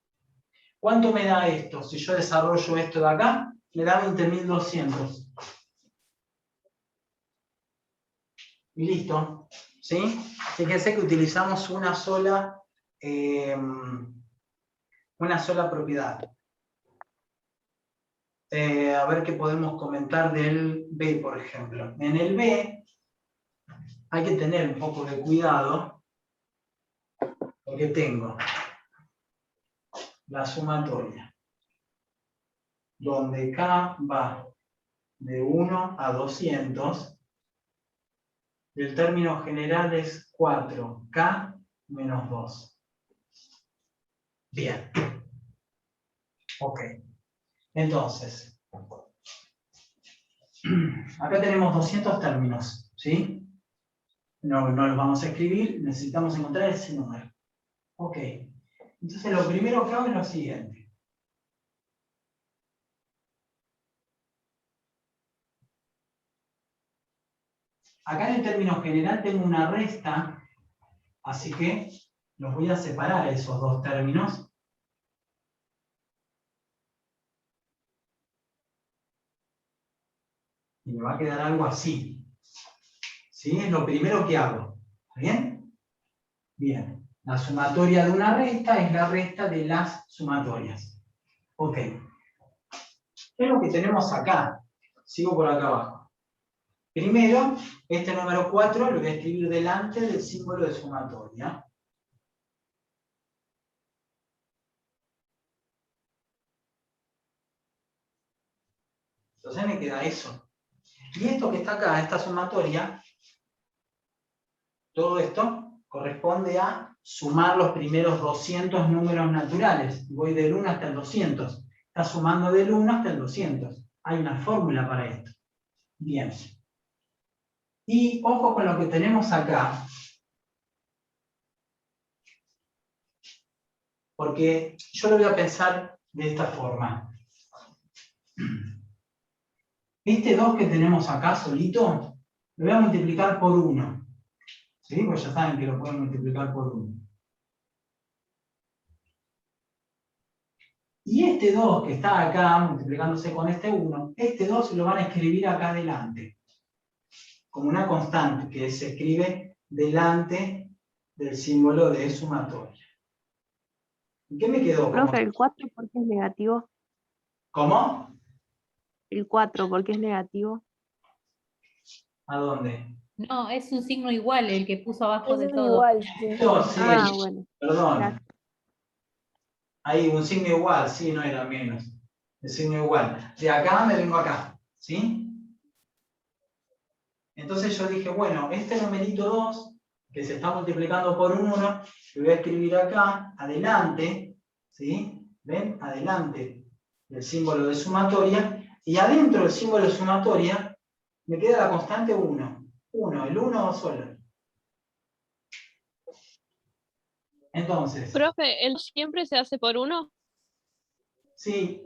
¿Cuánto me da esto? Si yo desarrollo esto de acá, me da 20.200. Y listo, ¿sí? Fíjense que utilizamos una sola propiedad. A ver qué podemos comentar del B, por ejemplo. En el B hay que tener un poco de cuidado porque tengo la sumatoria, donde K va de 1 a 200, y el término general es 4K menos 2. Bien. Ok. Entonces, acá tenemos 200 términos, ¿sí? No los vamos a escribir, necesitamos encontrar ese número. Ok. Entonces, lo primero que hago es lo siguiente. Acá en el término general tengo una resta, así que los voy a separar esos dos términos. Y me va a quedar algo así. ¿Sí? Es lo primero que hago. ¿Está bien? Bien. La sumatoria de una resta es la resta de las sumatorias. Ok. ¿Qué es lo que tenemos acá? Sigo por acá abajo. Primero, este número 4 lo voy a escribir delante del símbolo de sumatoria. Entonces me queda eso. Y esto que está acá, esta sumatoria, todo esto corresponde a sumar los primeros 200 números naturales. Voy del 1 hasta el 200. Está sumando del 1 hasta el 200. Hay una fórmula para esto. Bien. Y ojo con lo que tenemos acá. Porque yo lo voy a pensar de esta forma. Este 2 que tenemos acá solito, lo voy a multiplicar por 1. ¿Sí? Pues ya saben que lo pueden multiplicar por 1. Y este 2 que está acá, multiplicándose con este 1, este 2 lo van a escribir acá adelante. Como una constante que se escribe delante del símbolo de sumatoria. ¿Y qué me quedó? Profe, ¿el 4 por qué es negativo? ¿Cómo? El 4 ¿por qué es negativo? ¿A dónde? No, es un signo igual el que puso abajo de Es todo. igual, sí. Esto sí. Ah, bueno. Perdón. Gracias. Ahí, un signo igual, sí, no era menos. El signo igual. De acá me vengo acá, ¿sí? Entonces yo dije, bueno, este numerito 2, que se está multiplicando por 1, lo voy a escribir acá, adelante, ¿sí? ¿Ven? Adelante del símbolo de sumatoria, y adentro del símbolo de sumatoria me queda la constante 1. 1, el 1 solo. Entonces. Profe, ¿el siempre se hace por 1? Sí,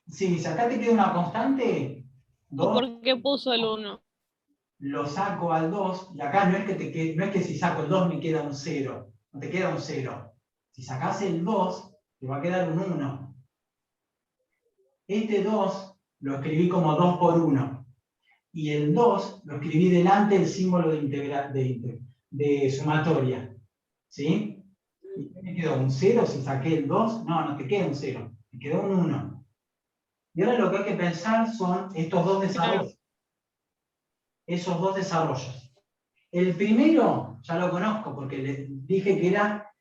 si acá te queda una constante, 2. ¿Por qué puso el 1? Lo saco al 2, y acá no es que si saco el 2 me queda un 0, no te queda un 0. Si sacás el 2, te va a quedar un 1. Este 2 lo escribí como 2 por 1. Y el 2 lo escribí delante del símbolo de sumatoria. ¿Sí? ¿Y qué me quedó? ¿Un 0 si saqué el 2? No, no te queda un 0, te quedó un 1. Y ahora lo que hay que pensar son estos dos desarrollos. Esos dos desarrollos. El primero, ya lo conozco, porque les dije que era,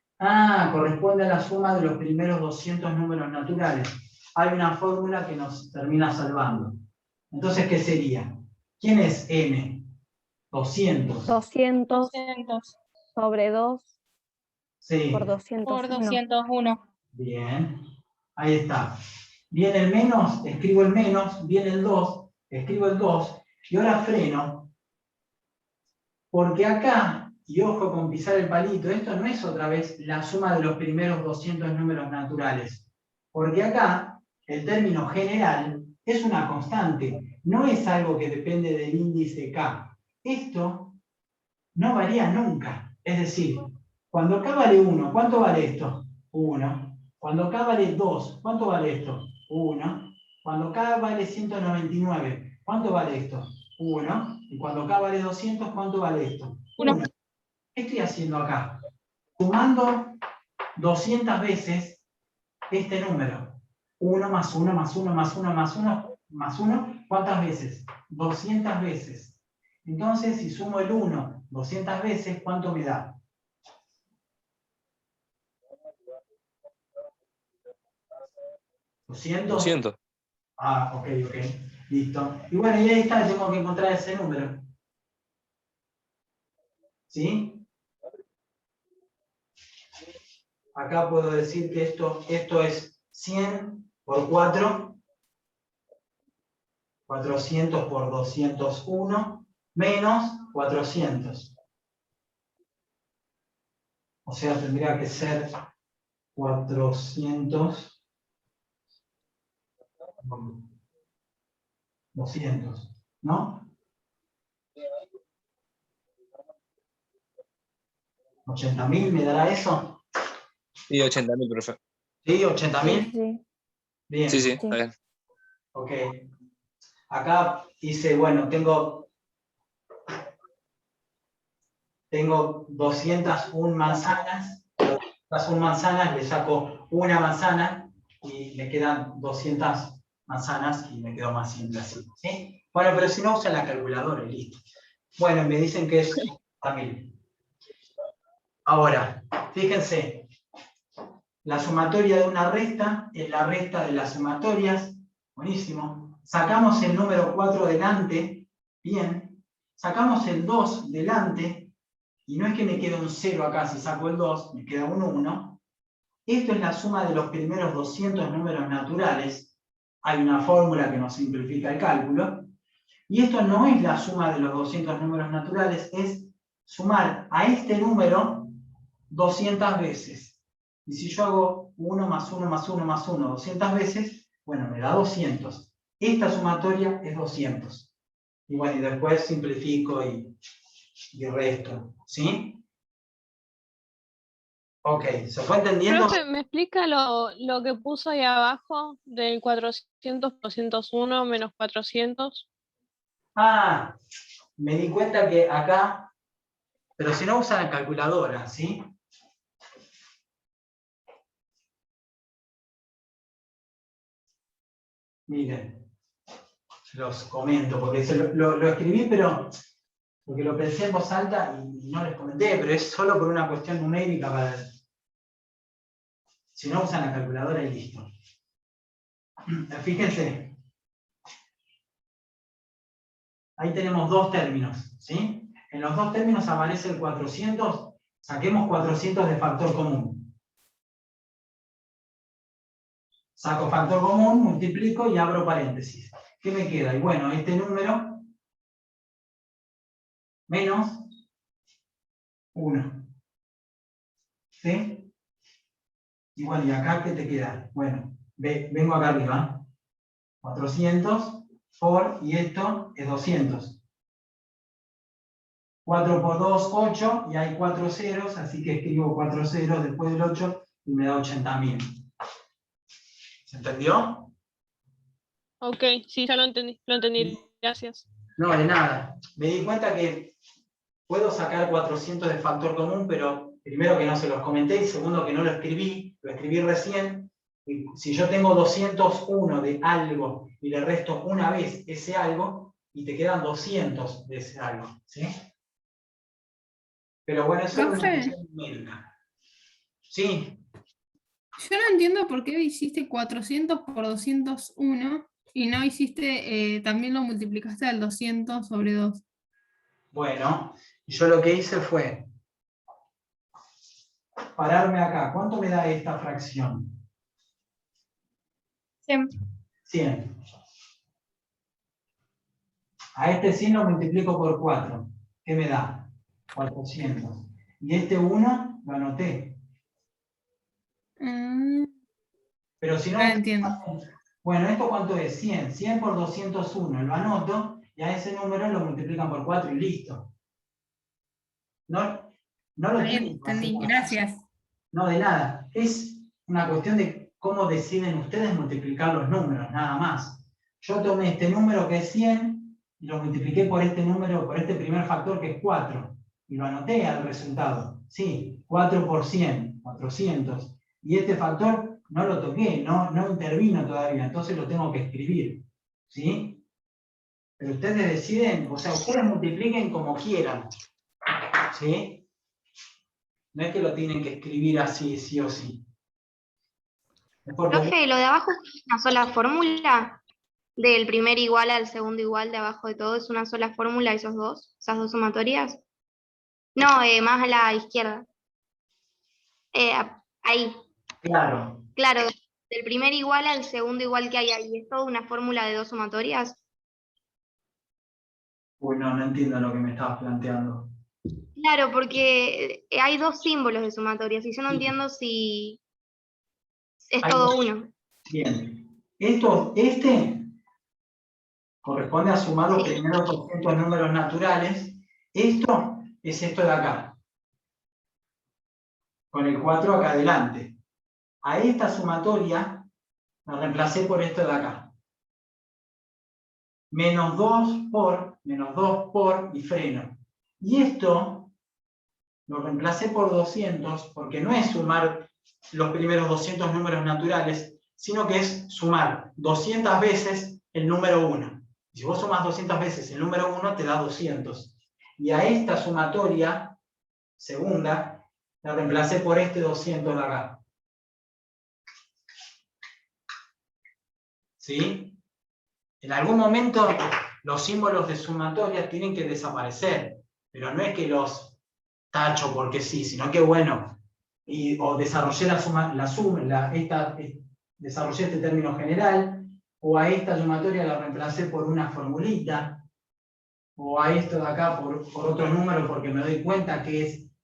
corresponde a la suma de los primeros 200 números naturales. Hay una fórmula que nos termina salvando. Entonces, ¿qué sería? ¿Quién es n? 200. 200 sobre 2 Sí. por 201. Por 201. Bien. Ahí está. Viene el menos, escribo el menos, viene el 2, escribo el 2, y ahora freno, porque acá, y ojo con pisar el palito, esto no es otra vez la suma de los primeros 200 números naturales. Porque acá el término general es una constante, no es algo que depende del índice K. Esto no varía nunca. Es decir, cuando K vale 1, ¿cuánto vale esto? 1. Cuando K vale 2, ¿cuánto vale esto? 1. Cuando K vale 199, ¿cuánto vale esto? 1. Y cuando K vale 200, ¿cuánto vale esto? 1. ¿Qué estoy haciendo acá? Sumando 200 veces este número. 1 más 1 más 1 más 1 más 1 más 1. ¿Cuántas veces? 200 veces. Entonces, si sumo el 1 200 veces, ¿cuánto me da? ¿200? 200. Ah, ok. Listo. Y bueno, y ahí está, tengo que encontrar ese número. ¿Sí? Acá puedo decir que esto es 100 por 4, 400 por 201, menos 400. O sea, tendría que ser 400, 200, ¿no? 80.000, ¿me dará eso? Sí, 80.000, profe. ¿Sí? ¿80.000? Sí. Bien. Sí, está bien. Ok. Acá dice, bueno, tengo 201 manzanas. 201 manzanas, le saco una manzana y me quedan 200 manzanas y me quedo más simple así. ¿Sí? Bueno, pero si no usa la calculadora y listo. Bueno, me dicen que es 80.000. Ahora, fíjense, la sumatoria de una resta es la resta de las sumatorias. Buenísimo. Sacamos el número 4 delante. Bien. Sacamos el 2 delante. Y no es que me quede un 0 acá, si saco el 2, me queda un 1. Esto es la suma de los primeros 200 números naturales. Hay una fórmula que nos simplifica el cálculo. Y esto no es la suma de los 200 números naturales, es sumar a este número 200 veces. Y si yo hago 1 más 1 más 1 más 1 200 veces, bueno, me da 200. Esta sumatoria es 200. Y bueno, y después simplifico y resto. ¿Sí? Ok, ¿se fue entendiendo? Profe, ¿me explica lo que puso ahí abajo del 400 por 201 menos 400? Ah, me di cuenta que acá, pero si no usan la calculadora, ¿sí? Miren, se los comento, porque lo escribí, pero porque lo pensé en voz alta y no les comenté, pero es solo por una cuestión numérica para... Si no usan la calculadora y listo. Fíjense. Ahí tenemos dos términos, ¿sí? En los dos términos aparece el 400, saquemos 400 de factor común. Saco factor común, multiplico y abro paréntesis. ¿Qué me queda? Y bueno, este número menos 1. ¿Sí? Y bueno, ¿y acá qué te queda? Bueno, vengo acá arriba. 400 por, y esto es 200. 4 por 2, 8, y hay 4 ceros, así que escribo 4 ceros después del 8 y me da 80.000. ¿Se entendió? Ok, sí, ya lo entendí, gracias. No, de nada. Me di cuenta que puedo sacar 400 de factor común, pero primero que no se los comenté y segundo que no lo escribí recién. Y si yo tengo 201 de algo y le resto una vez ese algo, y te quedan 200 de ese algo. ¿Sí? Pero bueno, eso es una cuestión numérica. Sí. Yo no entiendo por qué hiciste 400 por 201 y no hiciste, también lo multiplicaste al 200 sobre 2. Bueno, yo lo que hice fue pararme acá. ¿Cuánto me da esta fracción? 100. 100. A este 100 lo multiplico por 4. ¿Qué me da? 400. Y este 1 lo anoté. Pero si no, entiendo. bueno, ¿esto cuánto es? 100. 100 por 201, lo anoto, y a ese número lo multiplican por 4 y listo. No, no lo Bien, tienen que hacer entendí. más Gracias. fácil. No, de nada. Es una cuestión de cómo deciden ustedes multiplicar los números, nada más. Yo tomé este número que es 100 y lo multipliqué por este número, por este primer factor que es 4. Y lo anoté al resultado. Sí, 4 por 100, 400. Y este factor no lo toqué, no intervino todavía, entonces lo tengo que escribir. ¿Sí? Pero ustedes deciden, o sea, ustedes multipliquen como quieran. ¿Sí? No es que lo tienen que escribir así, sí o sí. Es porque, Profe, lo de abajo es una sola fórmula, del primer igual al segundo igual de abajo de todo, es una sola fórmula esas dos sumatorias. No, más a la izquierda. Ahí, claro, claro, del primer igual al segundo igual que hay ahí, ¿es toda una fórmula de dos sumatorias? uy, no entiendo lo que me estabas planteando. Claro, porque hay dos símbolos de sumatorias y yo no entiendo si es Hay todo dos. uno. Bien. Este corresponde a sumar los primeros 200 números naturales. Esto es esto de acá. Con el 4 acá adelante. A esta sumatoria la reemplacé por esto de acá. Menos 2 por y freno. Y esto lo reemplacé por 200 porque no es sumar los primeros 200 números naturales, sino que es sumar 200 veces el número 1. Si vos sumas 200 veces el número 1, te da 200. Y a esta sumatoria segunda la reemplacé por este 200 de acá. ¿Sí? En algún momento los símbolos de sumatoria tienen que desaparecer, pero no es que los tacho porque sí, sino que bueno, o desarrollé desarrollé este término general, o a esta sumatoria la reemplacé por una formulita, o a esto de acá por otro número porque me doy cuenta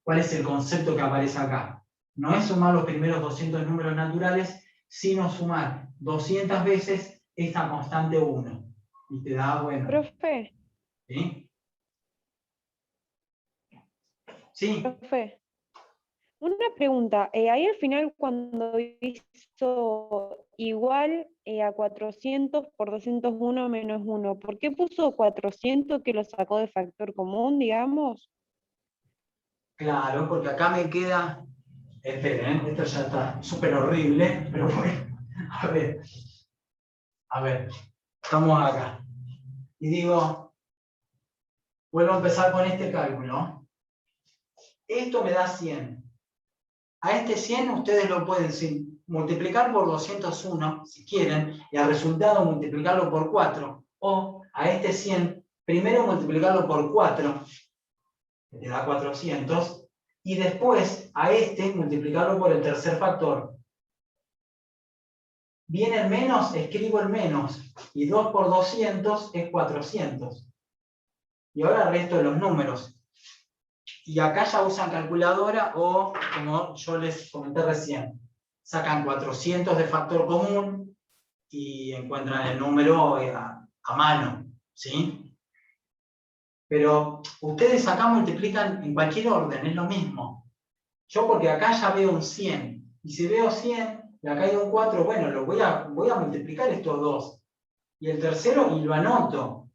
cuál es el concepto que aparece acá. No es sumar los primeros 200 números naturales, sino sumar 200 veces esta constante 1. Y te da, bueno. Profe, ¿Sí? Sí. profe, una pregunta. Ahí al final cuando hizo igual a 400 por 201 menos 1, ¿por qué puso 400 que lo sacó de factor común, digamos? Claro, porque acá me queda. Esperen, esto ya está súper horrible, pero bueno. A ver, estamos acá. Y digo, vuelvo a empezar con este cálculo. Esto me da 100. A este 100 ustedes lo pueden multiplicar por 201, si quieren, y al resultado multiplicarlo por 4. O a este 100, primero multiplicarlo por 4, que te da 400, y después a este multiplicarlo por el tercer factor. Viene el menos, escribo el menos, y 2 por 200 es 400. Y ahora resto los números. Y acá ya usan calculadora o, como yo les comenté recién, sacan 400 de factor común y encuentran el número a mano, ¿sí? Pero ustedes acá multiplican en cualquier orden, es lo mismo. Yo porque acá ya veo un 100, y si veo 100, y acá hay un 4, bueno, voy a multiplicar estos dos. Y el tercero, y lo anoto.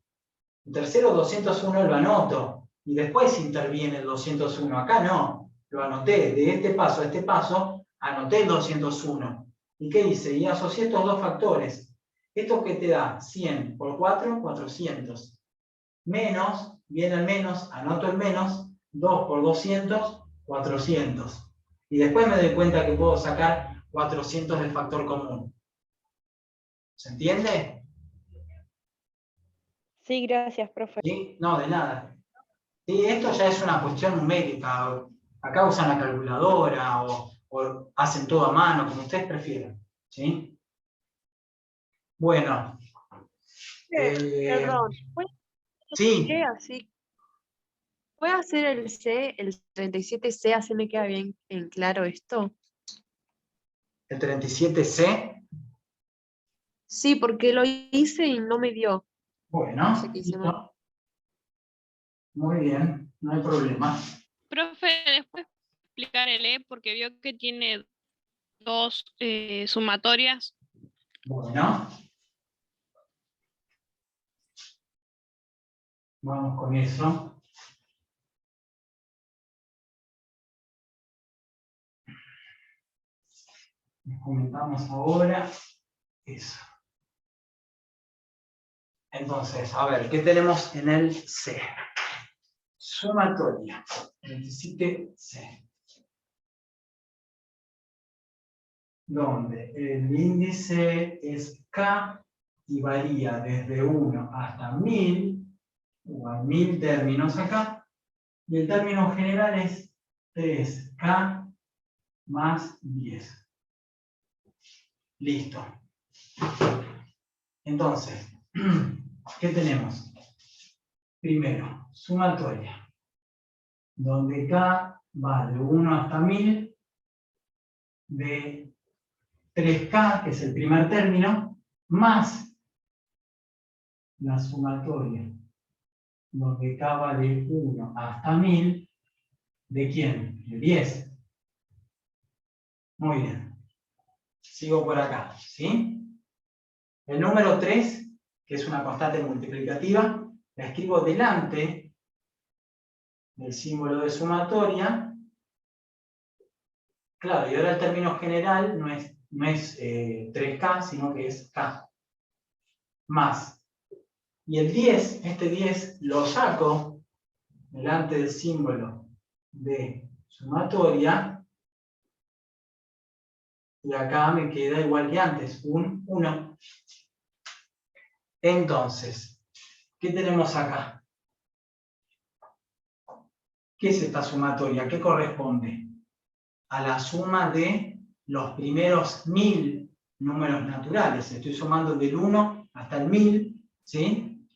El tercero, 201, lo anoto. Y después interviene el 201. Acá no, lo anoté. De este paso a este paso, anoté el 201. ¿Y qué hice? Y asocié estos dos factores. ¿Esto qué te da? 100 por 4, 400. Menos, viene el menos, anoto el menos, 2 por 200, 400. Y después me doy cuenta que puedo sacar 400 del factor común. ¿Se entiende? Sí, gracias, profe. ¿Sí? No, de nada. Sí, esto ya es una cuestión numérica. Acá usan la calculadora o hacen todo a mano, como ustedes prefieran. ¿Sí? Bueno. Perdón, sí. Así. ¿Puede hacer el C, el 37C, así me queda bien en claro esto? ¿El 37C? Sí, porque lo hice y no me dio. Bueno, No sé qué hice mal. listo. Muy bien, no hay problema. Profe, después explicar el E porque vio que tiene dos sumatorias. Bueno. Vamos con eso. Nos comentamos ahora eso. Entonces, a ver, ¿qué tenemos en el C? Sumatoria. 27C. Donde el índice es K y varía desde 1 hasta 1000, o hay 1000 términos acá, y el término general es 3K más 10. Listo. Entonces, ¿qué tenemos? Primero, sumatoria, donde K va de 1 hasta 1000, de 3K, que es el primer término, más la sumatoria, donde K va de 1 hasta 1000, ¿de quién? De 10. Muy bien. Sigo por acá, ¿sí? El número 3, que es una constante multiplicativa, la escribo delante del símbolo de sumatoria. Claro, y ahora el término general no es 3K, sino que es K. Más. Y el 10, este 10 lo saco delante del símbolo de sumatoria. Y acá me queda igual que antes, un 1. Entonces, ¿qué tenemos acá? ¿Qué es esta sumatoria? ¿Qué corresponde? A la suma de los primeros 1000 números naturales. Estoy sumando del 1 hasta el 1000, ¿sí?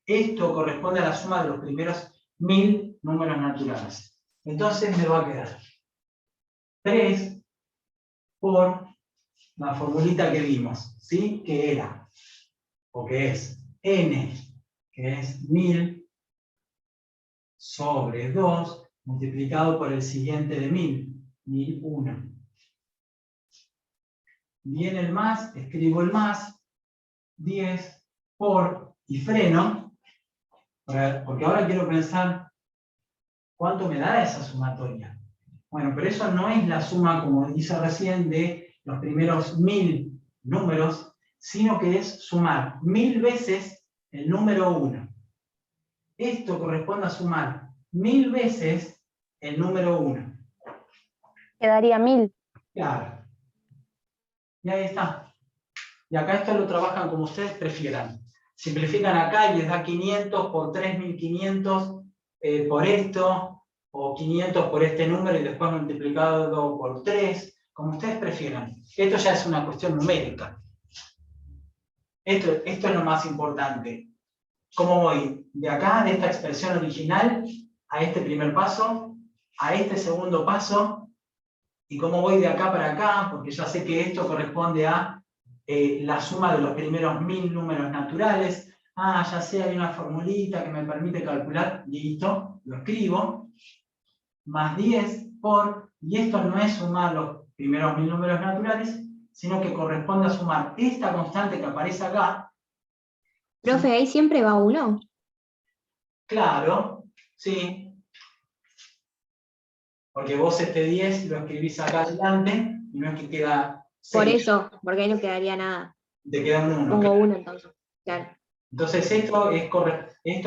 Esto corresponde a la suma de los primeros 1000 números naturales. Entonces me va a quedar 3 por la formulita que vimos, ¿sí? Que era, o que es, n, que es 1000, sobre 2, multiplicado por el siguiente de 1000, 1001. Viene el más, escribo el más, 10 por, y freno, porque ahora quiero pensar, ¿cuánto me da esa sumatoria? Bueno, pero eso no es la suma, como dice recién, de los primeros 1000 números, sino que es sumar 1000 veces el número 1. Esto corresponde a sumar 1000 veces el número 1. Quedaría 1000. Claro. Y ahí está. Y acá esto lo trabajan como ustedes prefieran. Simplifican acá y les da 500 por 3500 por esto, o 500 por este número y después multiplicado por 3, como ustedes prefieran. Esto ya es una cuestión numérica. Esto es lo más importante. ¿Cómo voy? De acá, de esta expresión original, a este primer paso, a este segundo paso, y cómo voy de acá para acá, porque ya sé que esto corresponde a la suma de los primeros 1000 números naturales. Ah, ya sé, hay una formulita que me permite calcular, listo, lo escribo, más 10 por, y esto no es sumar los primeros 1000 números naturales, sino que corresponde a sumar esta constante que aparece acá. Profe, ahí siempre va 1. Claro, sí. Porque vos este 10 lo escribís acá adelante, y no es que queda 6. Por eso, porque ahí no quedaría nada. Te queda un 1. Pongo claro. 1 entonces, claro. Entonces esto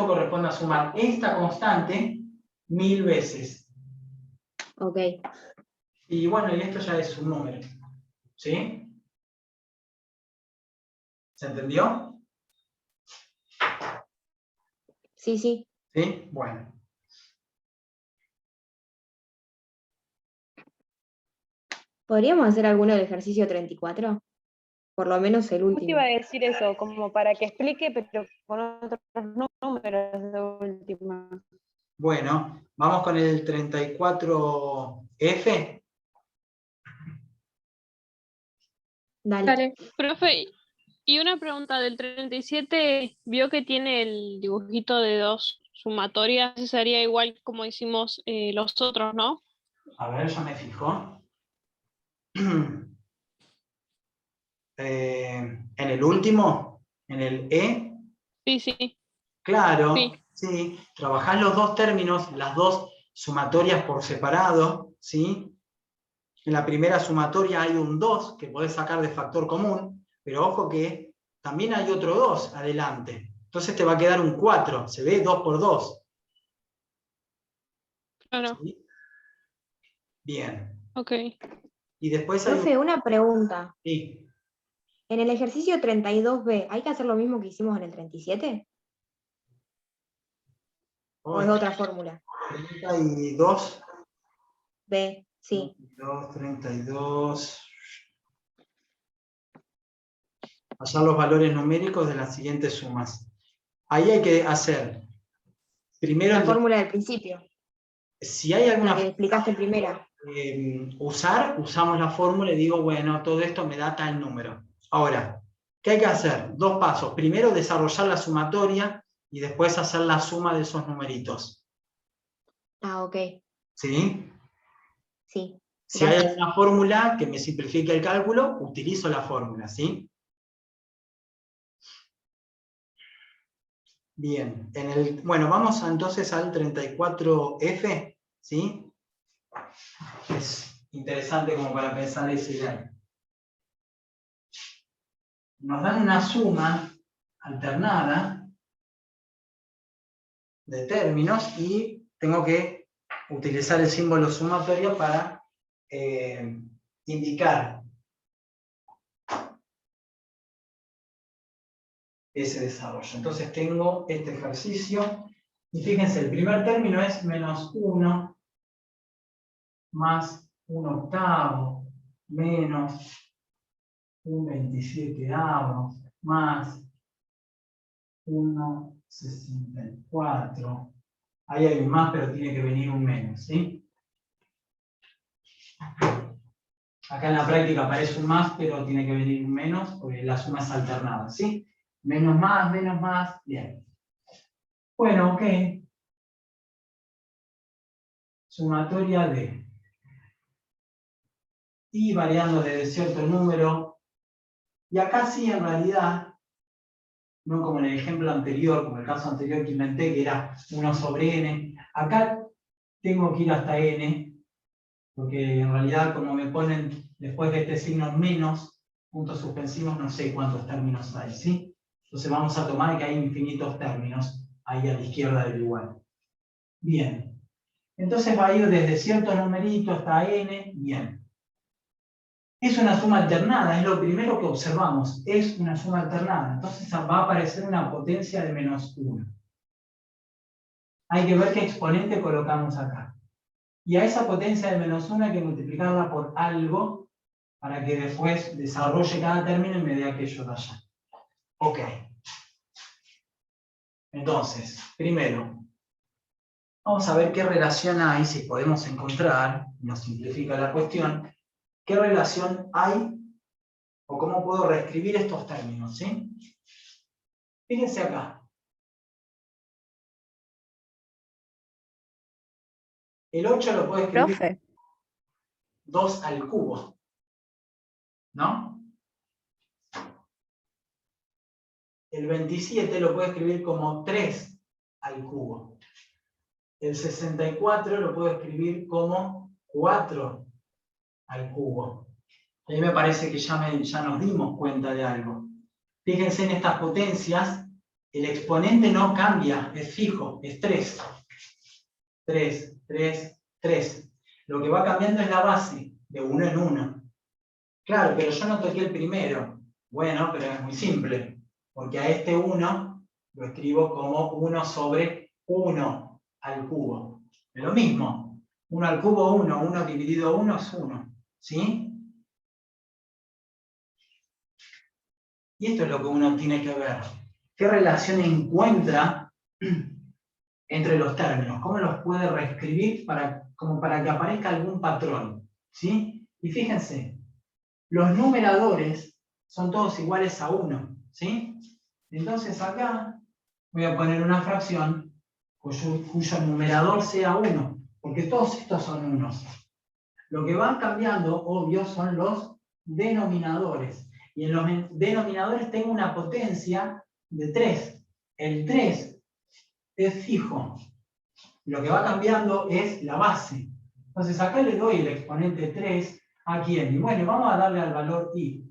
corresponde a sumar esta constante 1000 veces. Ok. Y bueno, y esto ya es un número. ¿Sí? ¿Se entendió? Sí, sí. ¿Sí? Bueno. ¿Podríamos hacer alguno del ejercicio 34? Por lo menos el Justo iba último. a decir eso, como para que explique, pero con otros números de última. Bueno, vamos con el 34F. Dale. Profe, Y una pregunta del 37, vio que tiene el dibujito de 2 sumatorias, ese sería igual como hicimos los otros, ¿no? A ver, ya me fijo. En el último, en el E. Sí, sí. Claro, Sí. sí. Trabajás los dos términos, las dos sumatorias por separado, ¿sí? En la primera sumatoria hay un 2 que podés sacar de factor común, pero ojo que también hay otro 2 adelante. Entonces te va a quedar un 4, se ve 2 por 2. Claro. ¿Sí? Bien. Ok. Y después hay Profe, una pregunta. Sí. En el ejercicio 32B, ¿hay que hacer lo mismo que hicimos en el 37? ¿O es otra fórmula? 32. B, sí. 32. Hallar los valores numéricos de las siguientes sumas. Ahí hay que hacer primero La fórmula del principio. Si hay alguna La que explicaste primera. Usamos la fórmula y digo, bueno, todo esto me da tal número. Ahora, ¿qué hay que hacer? Dos pasos. Primero, desarrollar la sumatoria y después hacer la suma de esos numeritos. Ah, ok. ¿Sí? Sí. Si hay alguna fórmula que me simplifique el cálculo, utilizo la fórmula, ¿sí? Bien. Bueno, vamos entonces al 34F, ¿sí? Es interesante como para pensar esa idea. Nos dan una suma alternada de términos y tengo que utilizar el símbolo sumatorio para indicar ese desarrollo. Entonces tengo este ejercicio y fíjense, el primer término es menos 1 más 1/8 menos 1/27 más 1/64. Ahí hay un más, pero tiene que venir un menos, ¿sí? Acá en la práctica aparece un más, pero tiene que venir un menos, porque la suma es alternada, ¿sí? Menos más, bien. Bueno, ok. Sumatoria de y variando desde cierto número. Y acá sí, en realidad, no como en el ejemplo anterior, como el caso anterior que inventé, que era 1 sobre n. Acá tengo que ir hasta n, porque en realidad como me ponen después de este signo menos, puntos suspensivos, no sé cuántos términos hay, ¿sí? Entonces vamos a tomar que hay infinitos términos ahí a la izquierda del igual. Bien. Entonces va a ir desde cierto numerito hasta n, bien. Es una suma alternada, es lo primero que observamos, es una suma alternada. Entonces va a aparecer una potencia de menos 1. Hay que ver qué exponente colocamos acá. Y a esa potencia de menos 1 hay que multiplicarla por algo para que después desarrolle cada término y me dé aquello de allá. Ok. Entonces, primero, vamos a ver qué relación hay, si podemos encontrar, nos simplifica la cuestión, qué relación hay o cómo puedo reescribir estos términos, ¿sí? Fíjense acá. El 8 lo puedo escribir Profe. 2 al cubo, ¿no? El 27 lo puedo escribir como 3 al cubo. El 64 lo puedo escribir como 4 al cubo. Ahí me parece que ya nos dimos cuenta de algo. Fíjense en estas potencias, el exponente no cambia, es fijo, es 3. 3, 3, 3. Lo que va cambiando es la base, de 1 en 1. Claro, pero yo no toqué el primero. Bueno, pero es muy simple, porque a este 1 lo escribo como 1 sobre 1 al cubo. Es lo mismo. 1 al cubo, 1. 1 dividido 1 es 1. ¿Sí? Y esto es lo que uno tiene que ver. ¿Qué relación encuentra entre los términos? ¿Cómo los puede reescribir como para que aparezca algún patrón? ¿Sí? Y fíjense, los numeradores son todos iguales a 1. ¿sí? Entonces acá voy a poner una fracción cuyo numerador sea 1, porque todos estos son unos. Lo que van cambiando, obvio, son los denominadores. Y en los denominadores tengo una potencia de 3. El 3 es fijo. Lo que va cambiando es la base. Entonces acá le doy el exponente 3 a quién. Y bueno, vamos a darle al valor i.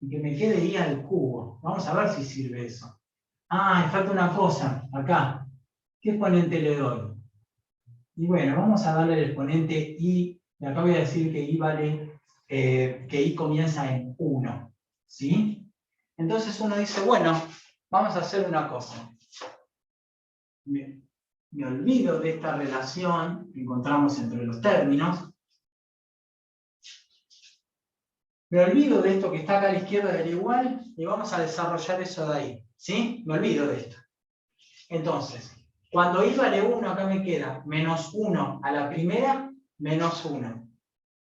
Y que me quede i al cubo. Vamos a ver si sirve eso. Ah, me falta una cosa. Acá. ¿Qué exponente le doy? Y bueno, vamos a darle el exponente i. Y acá voy a decir que i vale, que i comienza en 1. ¿Sí? Entonces uno dice, bueno, vamos a hacer una cosa. Me olvido de esta relación que encontramos entre los términos. Me olvido de esto que está acá a la izquierda del igual y vamos a desarrollar eso de ahí. ¿Sí? Me olvido de esto. Entonces, cuando i vale 1, acá me queda menos 1 a la primera, menos 1.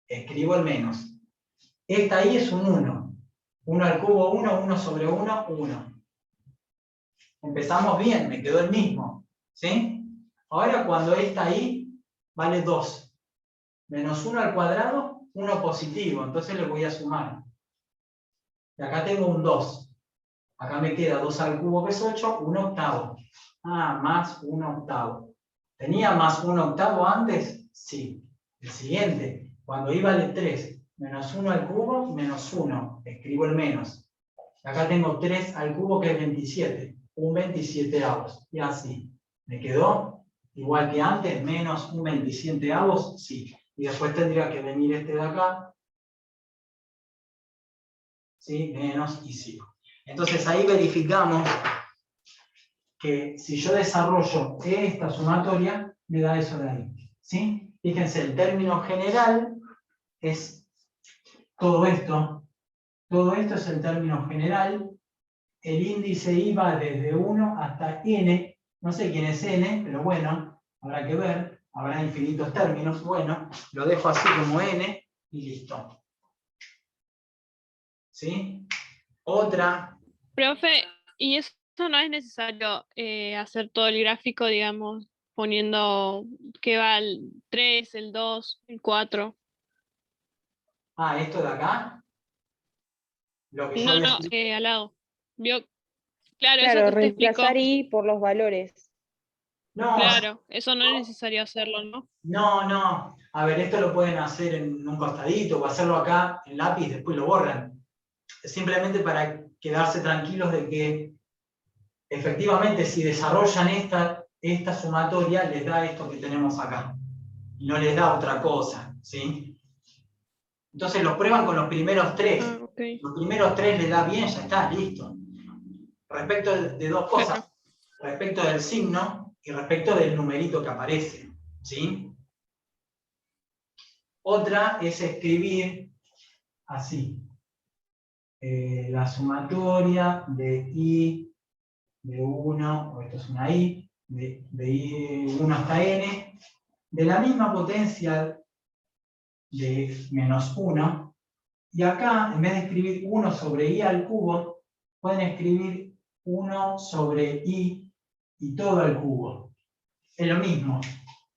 Escribo el menos. Esta i es un 1. 1 al cubo 1, 1 sobre 1, 1. Empezamos bien, me quedó el mismo. ¿Sí? Ahora cuando esta i vale 2. Menos 1 al cuadrado, 1 positivo. Entonces le voy a sumar. Y acá tengo un 2. Acá me queda 2 al cubo que es 8, 1 octavo. Ah, más 1 octavo. ¿Tenía más 1 octavo antes? Sí. El siguiente, cuando i vale 3, menos 1 al cubo, menos 1. Escribo el menos. Acá tengo 3 al cubo que es 27. Un 27avos. Y así. ¿Me quedó igual que antes? Menos un 27avos. Sí. Y después tendría que venir este de acá. ¿Sí? Menos y sigo. Entonces ahí verificamos que si yo desarrollo esta sumatoria, me da eso de ahí. ¿Sí? Fíjense, el término general es todo esto. Todo esto es el término general. El índice i va desde 1 hasta n. No sé quién es n, pero bueno, habrá que ver. Habrá infinitos términos. Bueno, lo dejo así como n y listo. ¿Sí? Otra. Profe, ¿y eso no es necesario hacer todo el gráfico, digamos, poniendo que va el 3, el 2, el 4? Ah, ¿esto de acá? Lo que yo No, había- no, al lado. Claro, Claro, eso que usted explicó. reemplazar i por los valores. No, Claro, eso no es necesario hacerlo, ¿no? no. A ver, esto lo pueden hacer en un costadito o hacerlo acá en lápiz, después lo borran. Simplemente para quedarse tranquilos de que efectivamente si desarrollan esta sumatoria les da esto que tenemos acá. Y no les da otra cosa, ¿sí? Entonces los prueban con los primeros 3. Okay. Los primeros 3 les da bien, ya está, listo. Respecto de dos cosas. Respecto del signo y respecto del numerito que aparece, ¿sí? Otra es escribir así. La sumatoria de i de 1, o esto es una i, de i1 hasta n, de la misma potencia de menos 1, y acá, en vez de escribir 1 sobre i al cubo, pueden escribir 1 sobre i y todo al cubo. Es lo mismo,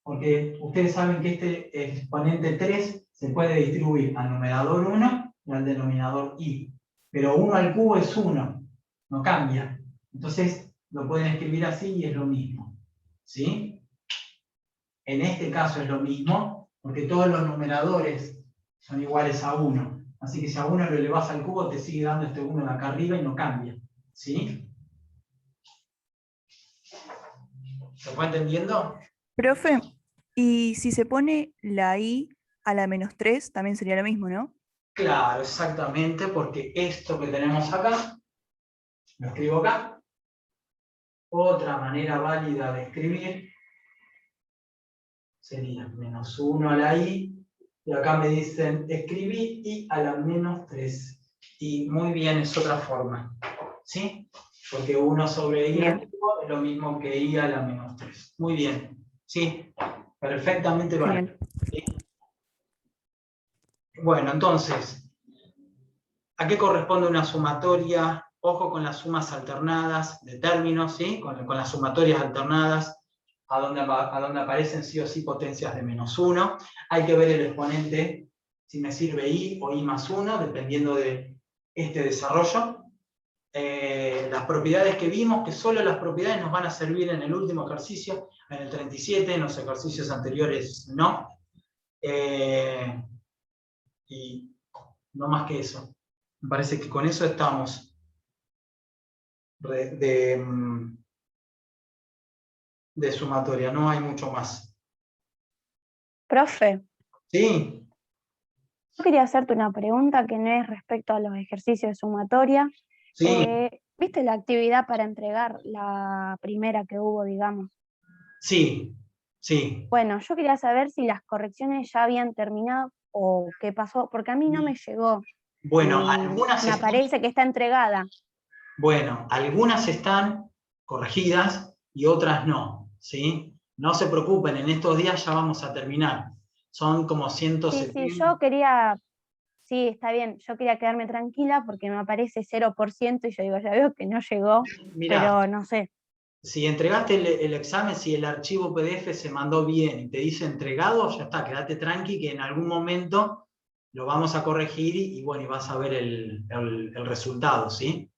porque ustedes saben que este exponente 3 se puede distribuir al numerador 1 y al denominador i. Pero 1 al cubo es 1, no cambia. Entonces lo pueden escribir así y es lo mismo. ¿Sí? En este caso es lo mismo, porque todos los numeradores son iguales a 1. Así que si a 1 lo elevas al cubo, te sigue dando este 1 de acá arriba y no cambia. ¿Sí? ¿Se fue entendiendo? Profe, y si se pone la i a la menos 3, también sería lo mismo, ¿no? Claro, exactamente, porque esto que tenemos acá, lo escribo acá. Otra manera válida de escribir sería menos 1 a la i, y acá me dicen, escribí i a la menos 3. Y muy bien, es otra forma. ¿Sí? Porque 1 sobre i al cubo es lo mismo que i a la menos 3. Muy bien. ¿Sí? Perfectamente válido. ¿Sí? Bueno, entonces, ¿a qué corresponde una sumatoria ojo con las sumas alternadas de términos, ¿sí? Con las sumatorias alternadas, a donde aparecen sí o sí potencias de -1. Hay que ver el exponente, si me sirve i o i más 1, dependiendo de este desarrollo. Las propiedades que vimos, que solo las propiedades nos van a servir en el último ejercicio, en el 37, en los ejercicios anteriores no. Y no más que eso. Me parece que con eso estamos de sumatoria, no hay mucho más. Profe, Sí, yo quería hacerte una pregunta que no es respecto a los ejercicios de sumatoria. sí, ¿Viste la actividad para entregar la primera que hubo, digamos? sí, sí. Bueno, yo quería saber si las correcciones ya habían terminado o qué pasó, porque a mí no me llegó. Bueno, Y algunas me están, parece que está entregada. están corregidas y otras no, ¿sí? No se preocupen, en estos días ya vamos a terminar. Son como Sí, 170. sí, yo quería, sí, está bien, yo quería quedarme tranquila porque me aparece 0% y yo digo, ya veo que no llegó, Mirá, pero no sé. si entregaste el examen, si el archivo PDF se mandó bien y te dice entregado, ya está, quédate tranqui que en algún momento lo vamos a corregir y bueno, y vas a ver el resultado, ¿sí?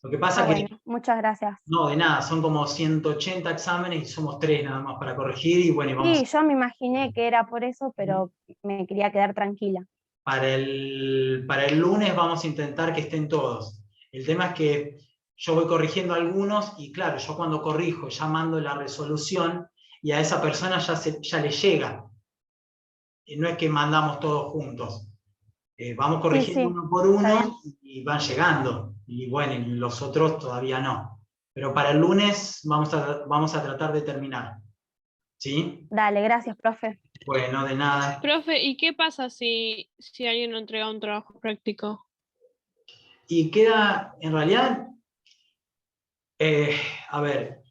Lo que pasa que, Bueno, muchas gracias. no, de nada, son como 180 exámenes y somos 3 nada más para corregir y bueno, y vamos Sí, yo me imaginé que era por eso, pero me quería quedar tranquila. para el lunes vamos a intentar que estén todos. El tema es que yo voy corrigiendo algunos y claro, yo cuando corrijo ya mando la resolución y a esa persona ya le llega. No es que mandamos todos juntos. Vamos corrigiendo Sí, uno por está bien. uno y van llegando. Y bueno, y los otros todavía no. Pero para el lunes vamos a tratar de terminar. ¿Sí? Dale, gracias, profe. Bueno, de nada. Profe, ¿y qué pasa si alguien no entrega un trabajo práctico? Y queda, en realidad, a ver,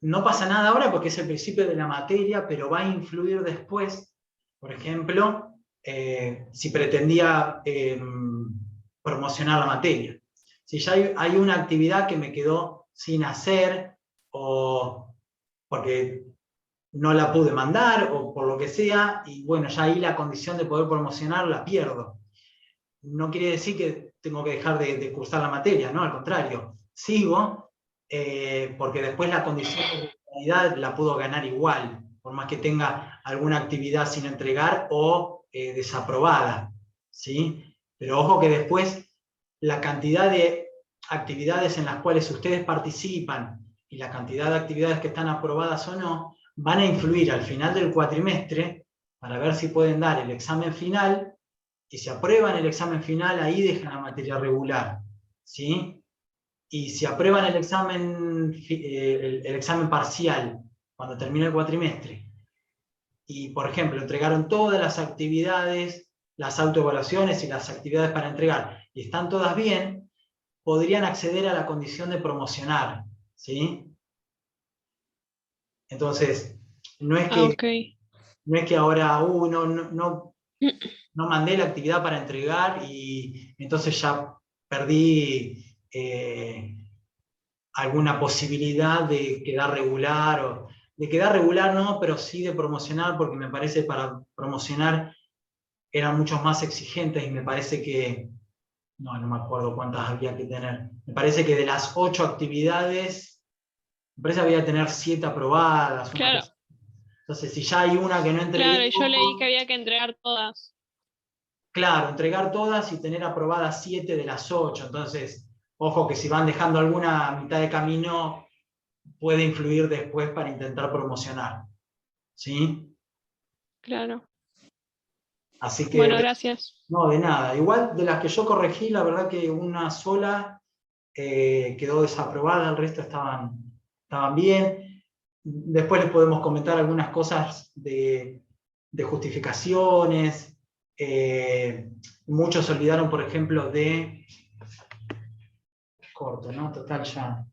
no pasa nada ahora porque es el principio de la materia, pero va a influir después, por ejemplo, si pretendía promocionar la materia. Si ya hay una actividad que me quedó sin hacer, o porque no la pude mandar, o por lo que sea, y bueno, ya ahí la condición de poder promocionar la pierdo. No quiere decir que tengo que dejar de cursar la materia, no, al contrario, sigo, porque después la condición de calidad la puedo ganar igual, por más que tenga alguna actividad sin entregar o desaprobada, ¿sí? Pero ojo que después la cantidad de actividades en las cuales ustedes participan y la cantidad de actividades que están aprobadas o no, van a influir al final del cuatrimestre para ver si pueden dar el examen final, y si aprueban el examen final, ahí dejan la materia regular, ¿sí? Y si aprueban el examen parcial cuando termine el cuatrimestre, y por ejemplo entregaron todas las actividades, las autoevaluaciones y las actividades para entregar, y están todas bien, podrían acceder a la condición de promocionar, ¿sí? Entonces, no es que ahora no mandé la actividad para entregar y entonces ya perdí alguna posibilidad de quedar regular, o de quedar regular no, pero sí de promocionar, porque me parece para promocionar eran muchos más exigentes y me parece que, no me acuerdo cuántas había que tener, me parece que de las 8 actividades, me parece que había que tener 7 aprobadas. Claro. Entonces, si ya hay una que no entregué... Claro, yo leí que había que entregar todas. Claro, entregar todas y tener aprobadas 7 de las 8. Entonces, ojo que si van dejando alguna a mitad de camino, puede influir después para intentar promocionar. ¿Sí? Claro. Así que... Bueno, gracias. No, de nada. Igual de las que yo corregí, la verdad que una sola quedó desaprobada, el resto estaban bien. Después les podemos comentar algunas cosas de justificaciones. Muchos se olvidaron, por ejemplo, de... Corto, ¿no? Total ya.